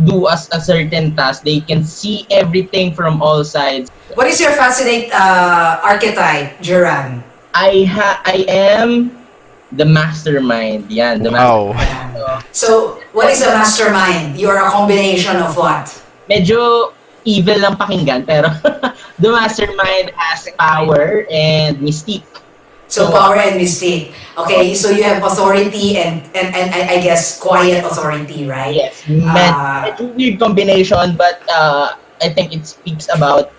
do us a certain task, they can see everything from all sides. what is your Fascinate archetype, Duran? I am the mastermind. Yan, the Wow. mastermind. So, what is a mastermind? You are a combination of what? Medyo evil lang pakinggan, pero the mastermind has power and mystique. So, power and mystique. Okay, so you have authority and I guess quiet authority, right? Yes, Uh, medyo weird combination, but I think it speaks about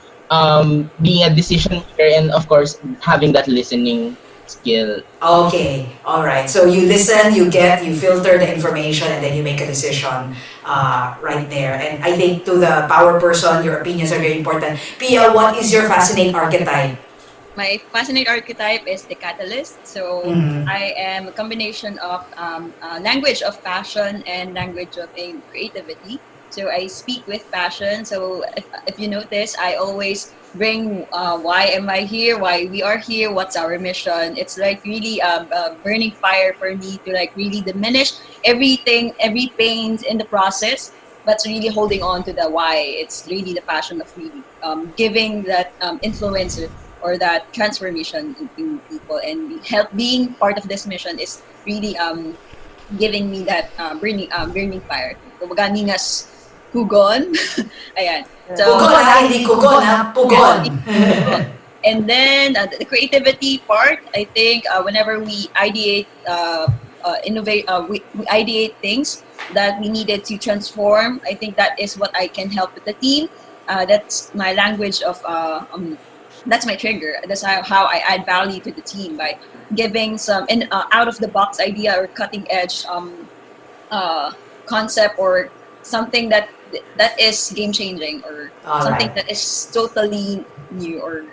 being a decision maker and of course having that listening skill. Okay, all right. So you listen, you filter the information, and then you make a decision right there. And I think to the power person, your opinions are very important. Pia, what is your Fascinate archetype? My Fascinate archetype is the catalyst. So Mhm. I am a combination of language of passion and language of creativity. So I speak with passion. So if you notice, I always bring why am I here, why we are here, what's our mission. It's like really a burning fire for me to like really diminish everything, every pains in the process, but really holding on to the why. It's really the passion of really giving that influence or that transformation in people, and help being part of this mission is really giving me that burning fire. Kumbaga, ningas hugon. Ayan. So, Pugon ha, hindi kugon ha, pugon. and then the creativity part, I think whenever we ideate, we ideate things that we needed to transform. I think that is what I can help with the team. That's my language of that's my trigger. That's how I add value to the team by giving some out of the box idea or cutting edge concept or something that is game changing or All something right. that is totally new or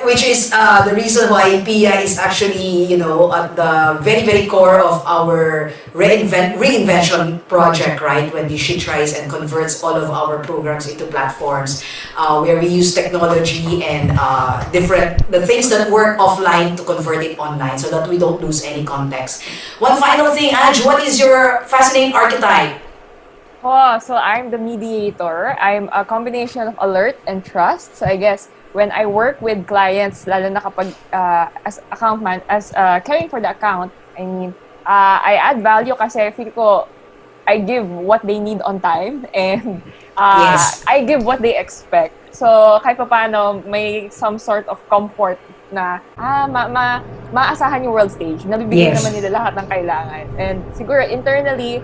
Which is the reason why Pia is actually, at the very, very core of our reinvention project, right? When she tries and converts all of our programs into platforms where we use technology and the things that work offline to convert it online so that we don't lose any context. One final thing, Aj, what is your Fascinating archetype? Oh, so I'm the mediator. I'm a combination of alert and trust. So I guess when I work with clients, lalo na kapag as account man, as caring for the account, I add value kasi feel ko I give what they need on time and Yes. I give what they expect. So kahit paano may some sort of comfort na maasahan yung world stage. Nabibigyan Yes. naman nila lahat ng kailangan. And siguro internally,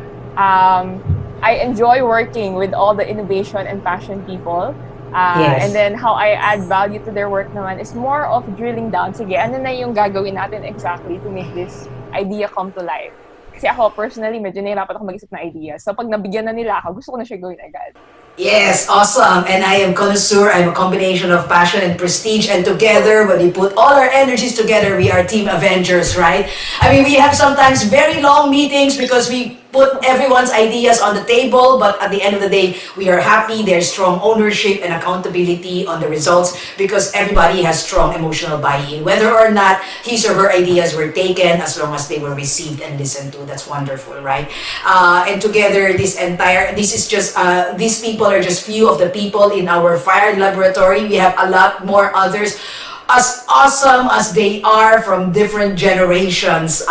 I enjoy working with all the innovation and passion people. Yes. And then how I add value to their work naman is more of drilling down. Sige, ano na yung gagawin natin exactly to make this idea come to life? Kasi ako personally, medyo nahirapan ako mag-isip na ideas. So pag nabigyan na nila ako, gusto ko na siya gawin agad. Yes, awesome. And I am connoisseur. I'm a combination of passion and prestige. And together, when we put all our energies together, we are Team Avengers, right? I mean, we have sometimes very long meetings because we put everyone's ideas on the table, but at the end of the day, we are happy. There's strong ownership and accountability on the results because everybody has strong emotional buy-in. Whether or not his or her ideas were taken, as long as they were received and listened to, that's wonderful, right? And together, these people are just few of the people in our fire laboratory. We have a lot more others as awesome as they are from different generations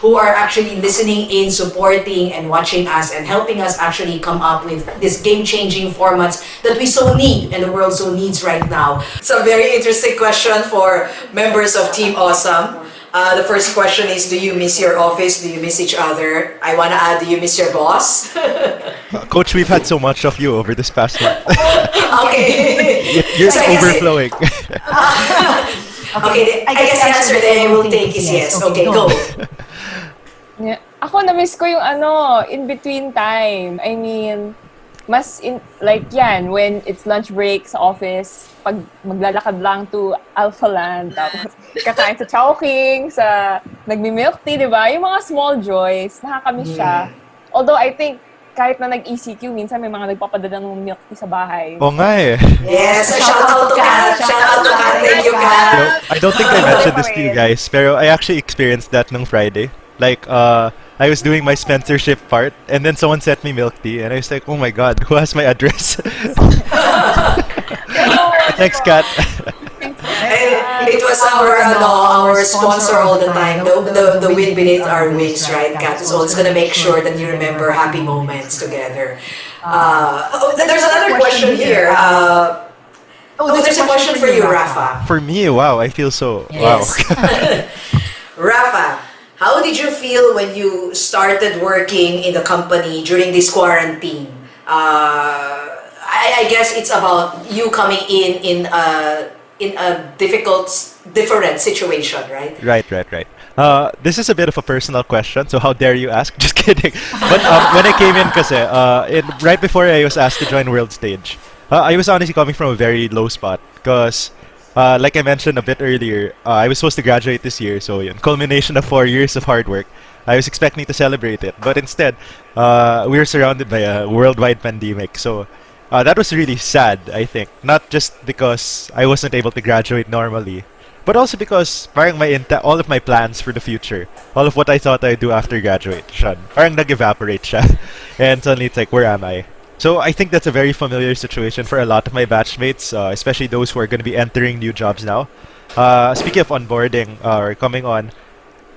who are actually listening in, supporting and watching us and helping us actually come up with these game-changing formats that we so need and the world so needs right now. It's a very interesting question for members of Team Awesome. The first question is, do you miss your office? Do you miss each other? I want to add, do you miss your boss? Coach, we've had so much of you over this past month. Okay. You're So I guess overflowing. Okay, I guess the answer that I will take is yes. Okay, go. Yeah. Ako na-miss ko yung in between time. I mean, like yan, when it's lunch break sa office, pag maglalakad lang to Alpha Land, tapos kakain sa Chowking, sa nagmi-milk tea, di ba? Yung mga small joys, nakakamiss siya. Although I think, kahit na nag-ECQ, minsan may mga nagpapadala ng milk tea sa bahay. Oo nga eh. Yes, shout out to Kat. Shout out to Kat. Thank you, Kat. I don't think I mentioned this to you guys, pero I actually experienced that nung Friday. Like, I was doing my sponsorship part, and then someone sent me milk tea, and I was like, oh my god, who has my address? Thanks, Kat. It was our sponsor all the time, the wind beneath our wings, right, Kat? So it's gonna make sure that you remember happy moments together. There's another question here. There's a question for you, Rafa. For me, wow, I feel so, Yes. wow. Rafa, how did you feel when you started working in the company during this quarantine? I guess it's about you coming in a different situation, right? Right. This is a bit of a personal question, so how dare you ask? Just kidding. But when I came in kasi, right before I was asked to join World Stage, I was honestly coming from a very low spot because like I mentioned a bit earlier, I was supposed to graduate this year, so yun, culmination of 4 years of hard work. I was expecting to celebrate it, but instead, we were surrounded by a worldwide pandemic, so that was really sad, I think. Not just because I wasn't able to graduate normally, but also because parang all of my plans for the future, all of what I thought I'd do after graduation, parang nag-evaporate siya. And suddenly it's like, where am I? So I think that's a very familiar situation for a lot of my batchmates, especially those who are going to be entering new jobs now. Speaking of onboarding or coming on,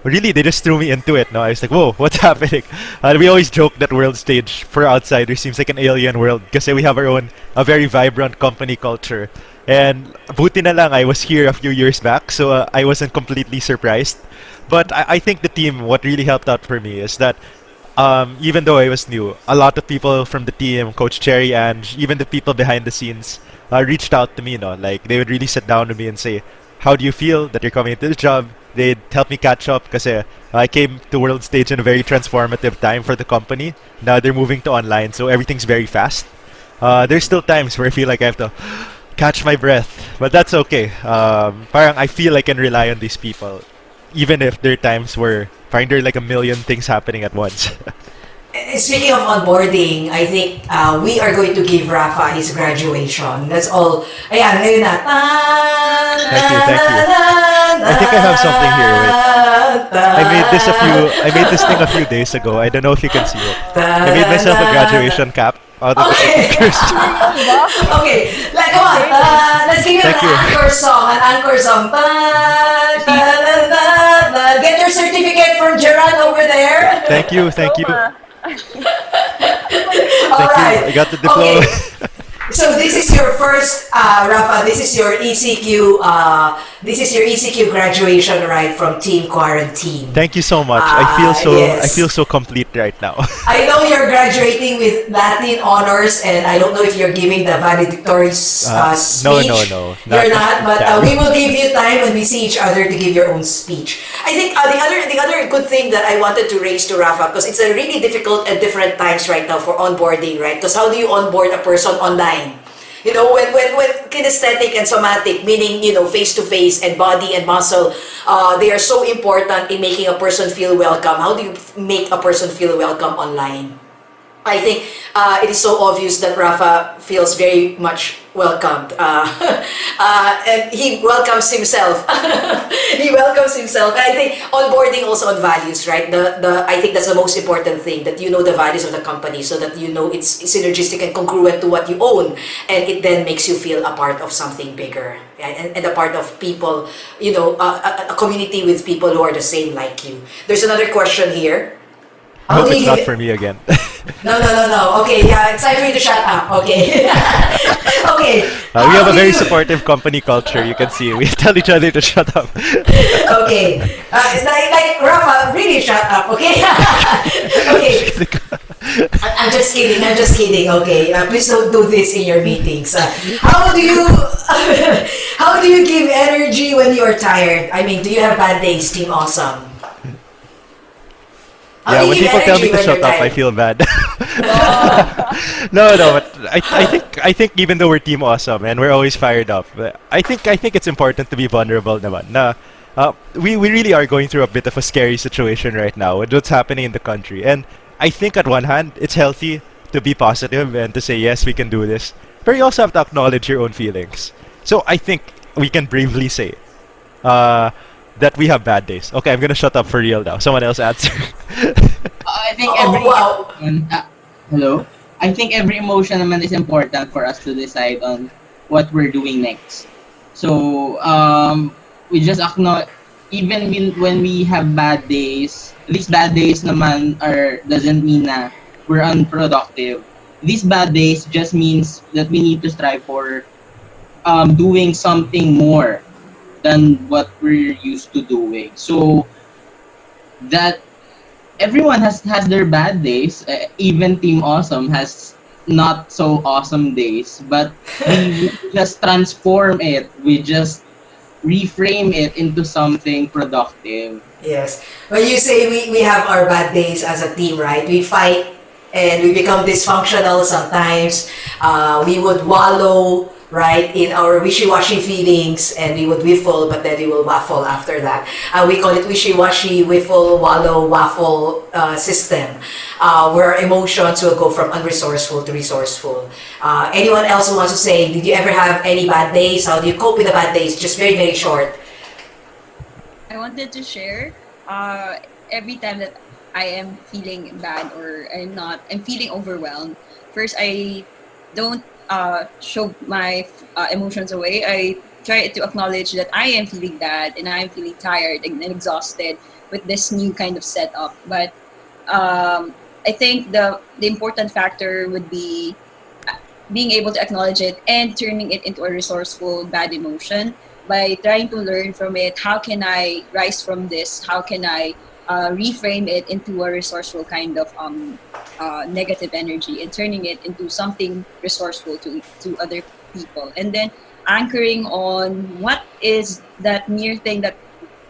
really they just threw me into it. No, I was like, whoa, what's happening? We always joke that World Stage for outsiders seems like an alien world because we have our own a very vibrant company culture. And buti na lang I was here a few years back, so I wasn't completely surprised. But I think the team, what really helped out for me is that even though I was new, a lot of people from the team, Coach Cherry, and even the people behind the scenes reached out to me. Like they would really sit down with me and say, how do you feel that you're coming into the job? They'd help me catch up because I came to World Stage in a very transformative time for the company. Now they're moving to online, so everything's very fast. There's still times where I feel like I have to catch my breath, but that's okay. Parang I feel I can rely on these people, even if there are times where parang there are like a million things happening at once. Speaking of onboarding, I think we are going to give Rafa his graduation. That's all. Ayan, ngayon na. Thank you. I think I have something here. Wait. I made this thing a few days ago. I don't know if you can see it. I made myself a graduation cap out of the stickers. Okay, like come on. Let's give you an anchor song. Get your certificate from Gerard over there. Thank you. All right. I got the diploma. Okay. So this is your first, Rafa. This is your ECQ. This is your ECQ graduation, right, from Team Quarantine. Thank you so much. Yes. I feel so complete right now. I know you're graduating with Latin honors, and I don't know if you're giving the valedictory speech. No. You're not, but we will give you time when we see each other to give your own speech. I think the other good thing that I wanted to raise to Rafa, because it's a really difficult and different times right now for onboarding, right? Because how do you onboard a person online? You know, when kinesthetic and somatic, meaning, you know, face-to-face and body and muscle, they are so important in making a person feel welcome. How do you make a person feel welcome online? I think it is so obvious that Rafa feels very much welcomed. And he welcomes himself. He welcomes himself. And I think onboarding also on values, right? I think that's the most important thing, that you know the values of the company so that you know it's synergistic and congruent to what you own. And it then makes you feel a part of something bigger. Right? And a part of people, you know, a community with people who are the same like you. There's another question here. I How hope do you it's give not it? for me again. No. Okay, yeah, it's time for you to shut up. Okay. Okay. We have How a do very you? supportive company culture. You can see we tell each other to shut up. Okay. Like Rafa, really shut up. Okay. Okay. I'm just kidding. I'm just kidding. Okay. Please don't do this in your meetings. How do you how do you give energy when you are tired? I mean, do you have bad days, Team Awesome? How Yeah, do you when give people tell me energy to when you're shut up, I tired? feel bad. No, but I think even though we're team awesome and we're always fired up, I think it's important to be vulnerable naman. We really are going through a bit of a scary situation right now with what's happening in the country. And I think at one hand, it's healthy to be positive and to say yes, we can do this. But you also have to acknowledge your own feelings. So I think we can bravely say uh, that we have bad days. Okay, I'm gonna shut up for real now. Someone else answer. I think Oh, every wow. emotion, hello. I think every emotion naman is important for us to decide on what we're doing next. So we just acknowledge even when we have bad days. These bad days naman are doesn't mean na we're unproductive. These bad days just means that we need to strive for doing something more than what we're used to doing. So that everyone has their bad days. Even Team Awesome has not so awesome days, but we just transform it. We just reframe it into something productive. Yes. When you say we have our bad days as a team, right? We fight and we become dysfunctional sometimes. We would wallow, right, in our wishy-washy feelings and we would whiffle, but then we will waffle after that. We call it wishy-washy, whiffle, wallow, waffle system, where emotions will go from unresourceful to resourceful. Anyone else who wants to say, did you ever have any bad days? How do you cope with the bad days? Just very, very short. I wanted to share every time that I am feeling bad or I'm feeling overwhelmed. First, I don't show my emotions away. I try to acknowledge that I am feeling bad and I am feeling tired and exhausted with this new kind of setup. But I think the important factor would be being able to acknowledge it and turning it into a resourceful bad emotion by trying to learn from it. How can I rise from this? How can I reframe it into a resourceful kind of negative energy and turning it into something resourceful to other people? And then anchoring on what is that mere thing that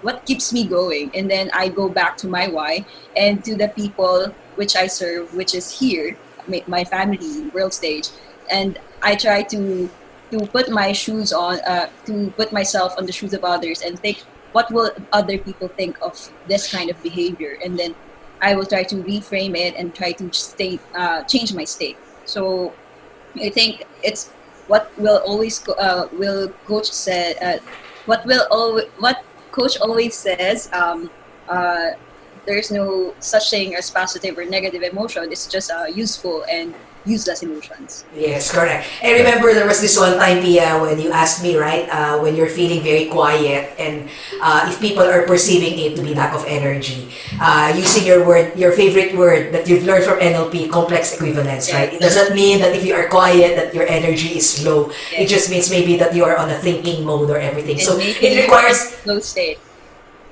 what keeps me going, and then I go back to my why and to the people which I serve, which is here, my family, world stage, and I try to put my shoes on, to put myself on the shoes of others and think, what will other people think of this kind of behavior, and then I will try to reframe it and try to change my state. So I think it's what will always will coach said what coach always says. Uh, there's no such thing as positive or negative emotion. It's just useful and useless emotions. Yes, correct. And remember, there was this one time, Pia, when you asked me, right, when you're feeling very quiet and if people are perceiving it to be lack of energy, using your favorite word that you've learned from NLP, complex equivalence, right? It doesn't mean that if you are quiet that your energy is low. It just means maybe that you are on a thinking mode or everything. And So maybe it requires, flow state.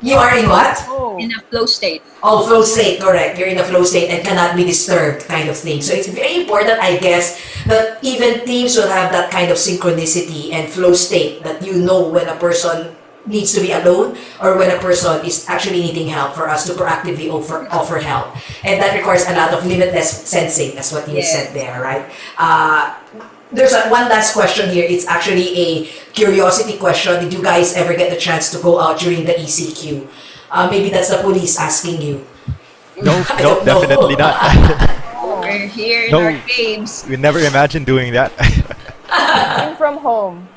you are in what? In a flow state. Oh, flow state, correct. You're in a flow state and cannot be disturbed kind of thing. So it's very important, I guess, that even teams will have that kind of synchronicity and flow state that you know when a person needs to be alone or when a person is actually needing help for us to proactively offer help. And that requires a lot of limitless sensing, that's what you said there, right? There's one last question here. It's actually a curiosity question. Did you guys ever get the chance to go out during the ECQ? Maybe that's the police asking you. Nope, I nope, don't know. definitely not. We're here in No, our caves. we never imagined doing that. Working from home.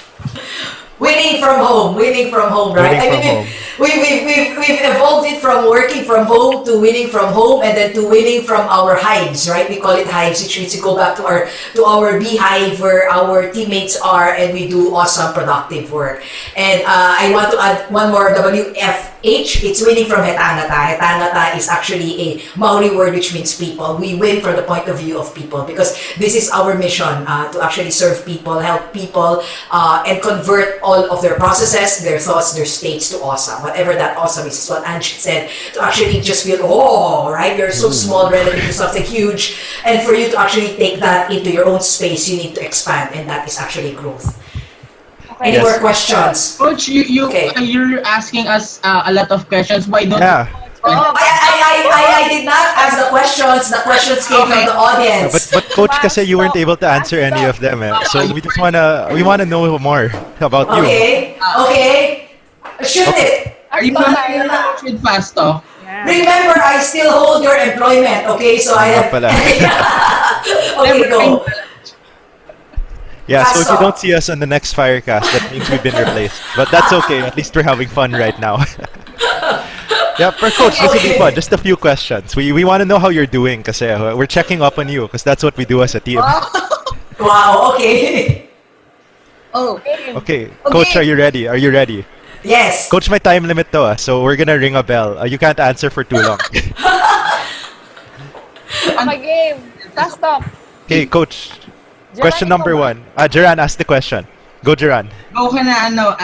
Winning from home, right? Winning I from mean, home. we've evolved it from working from home to winning from home, and then to winning from our hives, right? We call it hives, which means we go back to our beehive where our teammates are, and we do awesome productive work. And I want to add one more WF H, it's winning from hetangata. Hetangata is actually a Maori word which means people. We win from the point of view of people because this is our mission to actually serve people, help people, and convert all of their processes, their thoughts, their states to awesome. Whatever that awesome is what Ange said, to actually just feel, oh, right? You're so small relative to something huge. And for you to actually take that into your own space, you need to expand, and that is actually growth. Any more questions? Coach, you're asking us a lot of questions. Why don't I did not ask the questions. The questions came from the audience. But Coach, kasi you weren't able to answer any of them. So we just wanna know more about you. Okay. Shoot it. Are you gonna with fast talk? Remember, I still hold your employment. Okay, so I have. Okay, go. Yeah, so if you don't see us on the next Firecast, that means we've been replaced. But that's okay, at least we're having fun right now. Yeah, for Coach, this will be fun. Just a few questions. We want to know how you're doing kasi we're checking up on you because that's what we do as a team. Wow, okay. Okay, Coach, are you ready? Are you ready? Yes. Coach, may time limit to so we're gonna ring a bell. You can't answer for too long. My game. Fast talk. Okay, Coach. Question number 1. Jeran, ask the question. Go, Jeran. Go ka na,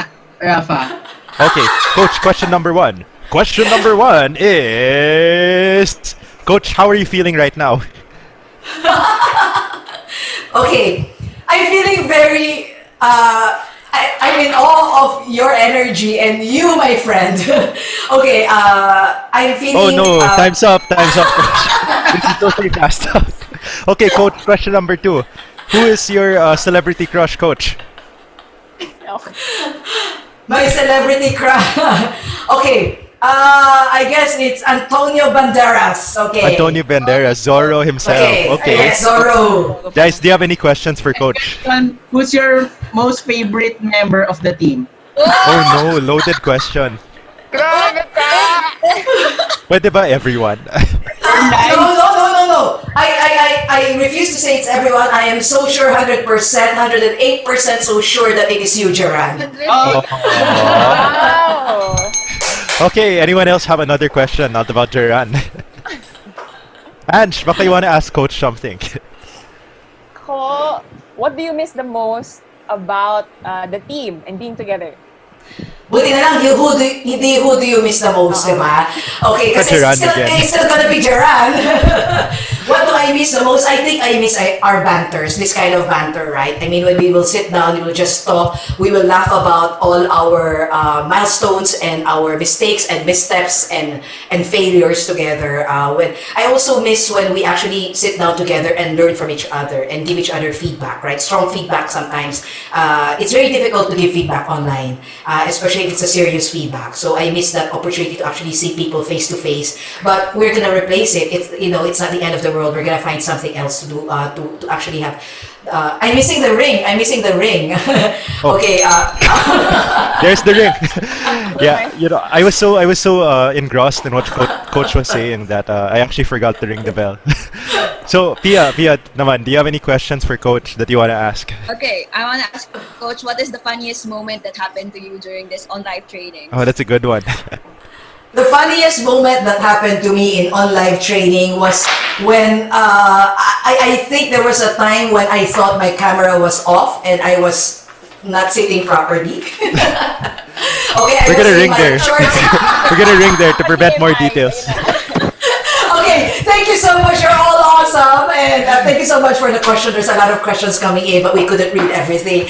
Rafa. Okay, Coach, question number 1. Question number 1 is... Coach, how are you feeling right now? Okay, I'm feeling very... I'm in awe of your energy and you, my friend. Okay, I'm feeling... Oh no, time's up, Coach. This is totally fast up. Okay, Coach, question number 2. Who is your celebrity crush, Coach? My celebrity crush. Okay, I guess it's Antonio Banderas. Okay. Antonio Banderas, Zorro himself. Okay. Yes, Zorro. Guys, do you have any questions for Coach? Who's your most favorite member of the team? Oh no, loaded question. Pwede ba everyone? No. I refuse to say it's everyone. I am so sure, 100%, 108% so sure that it is you, Jeran. Wow. Okay, anyone else have another question, not about Jeran? Ange, baka you wanna ask Coach something? What do you miss the most about the team and being together? Buti na lang, who do you miss the most, diba? Okay, kasi it's still gonna be Jeran. What do I miss the most? I think I miss our banters, this kind of banter, right? I mean, when we will sit down, we will just talk, we will laugh about all our milestones and our mistakes and missteps and failures together. I also miss when we actually sit down together and learn from each other and give each other feedback, right? Strong feedback sometimes. It's very difficult to give feedback online, especially if it's a serious feedback. So I miss that opportunity to actually see people face to face. But we're gonna replace it. It's not the end of the world. We're gonna find something else to do to actually have. I'm missing the ring. Okay. There's the ring. Yeah, I was so engrossed in what Coach was saying that I actually forgot to ring the bell. So Pia, naman, do you have any questions for Coach that you wanna ask? Okay, I want to ask Coach, what is the funniest moment that happened to you during this on-live training? Oh, that's a good one. The funniest moment that happened to me in on-live training was when I think there was a time when I thought my camera was off and I was not sitting properly. Okay, We're gonna ring there. We're gonna ring there to prevent more details. Okay, thank you so much. You're all awesome, and thank you so much for the questions. There's a lot of questions coming in, but we couldn't read everything,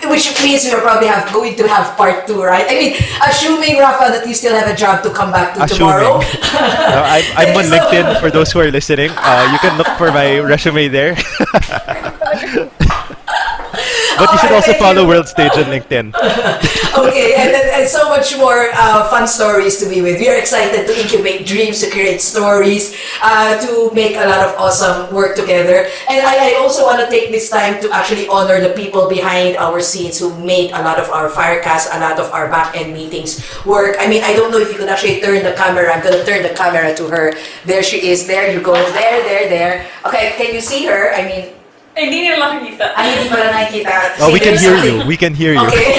which means we're probably going to have part 2, right? I mean, assuming, Rafa, that you still have a job to come back to tomorrow. No, I'm on LinkedIn for those who are listening. You can look for my resume there. But you should also follow World Stage on LinkedIn. Okay, and so much more fun stories to be with. We are excited to incubate dreams, to create stories, to make a lot of awesome work together. And I also want to take this time to actually honor the people behind our scenes who made a lot of our Firecast, a lot of our back-end meetings work. I mean, I don't know if you could actually turn the camera. I'm going to turn the camera to her. There she is. There you go. There. Okay, can you see her? I mean, Hindi nila nakikita. Ay, hindi pala nakikita. Oh, we can There's hear something- you. We can hear you. Okay.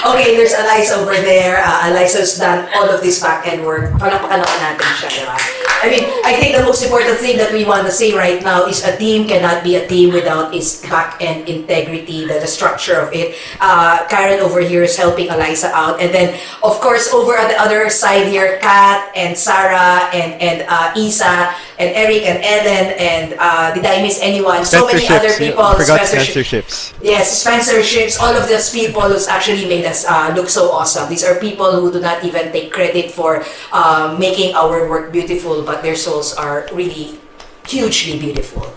Okay, there's Eliza over there. Eliza's done all of this back-end work. Palakpakan naman natin siya, di ba? I mean, I think the most important thing that we want to say right now is a team cannot be a team without its back-end integrity, the structure of it. Karen over here is helping Eliza out. And then, of course, over at the other side here, Kat and Sarah and Isa and Eric and Ellen and did I miss anyone? So many other Sponsorships. people. I forgot Sponsorship- sponsorships. Yes, sponsorships, all of those people who's actually made us look so awesome. These are people who do not even take credit for making our work beautiful, but their souls are really hugely beautiful.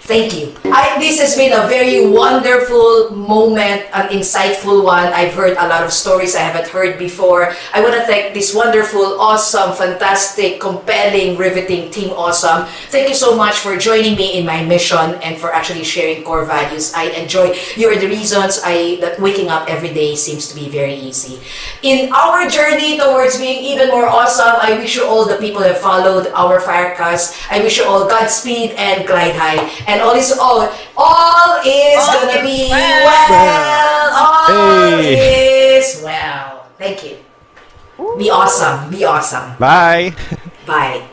Thank you. This has been a very wonderful moment, an insightful one. I've heard a lot of stories I haven't heard before. I want to thank this wonderful, awesome, fantastic, compelling, riveting Team Awesome. Thank you so much for joining me in my mission and for actually sharing core values. I enjoy. You are the reasons that waking up every day seems to be very easy. In our journey towards being even more awesome, I wish you all, the people who have followed our Firecast, I wish you all Godspeed and glide high. And all is gonna be well. All is well. Thank you. Be awesome. Be awesome. Bye. Bye.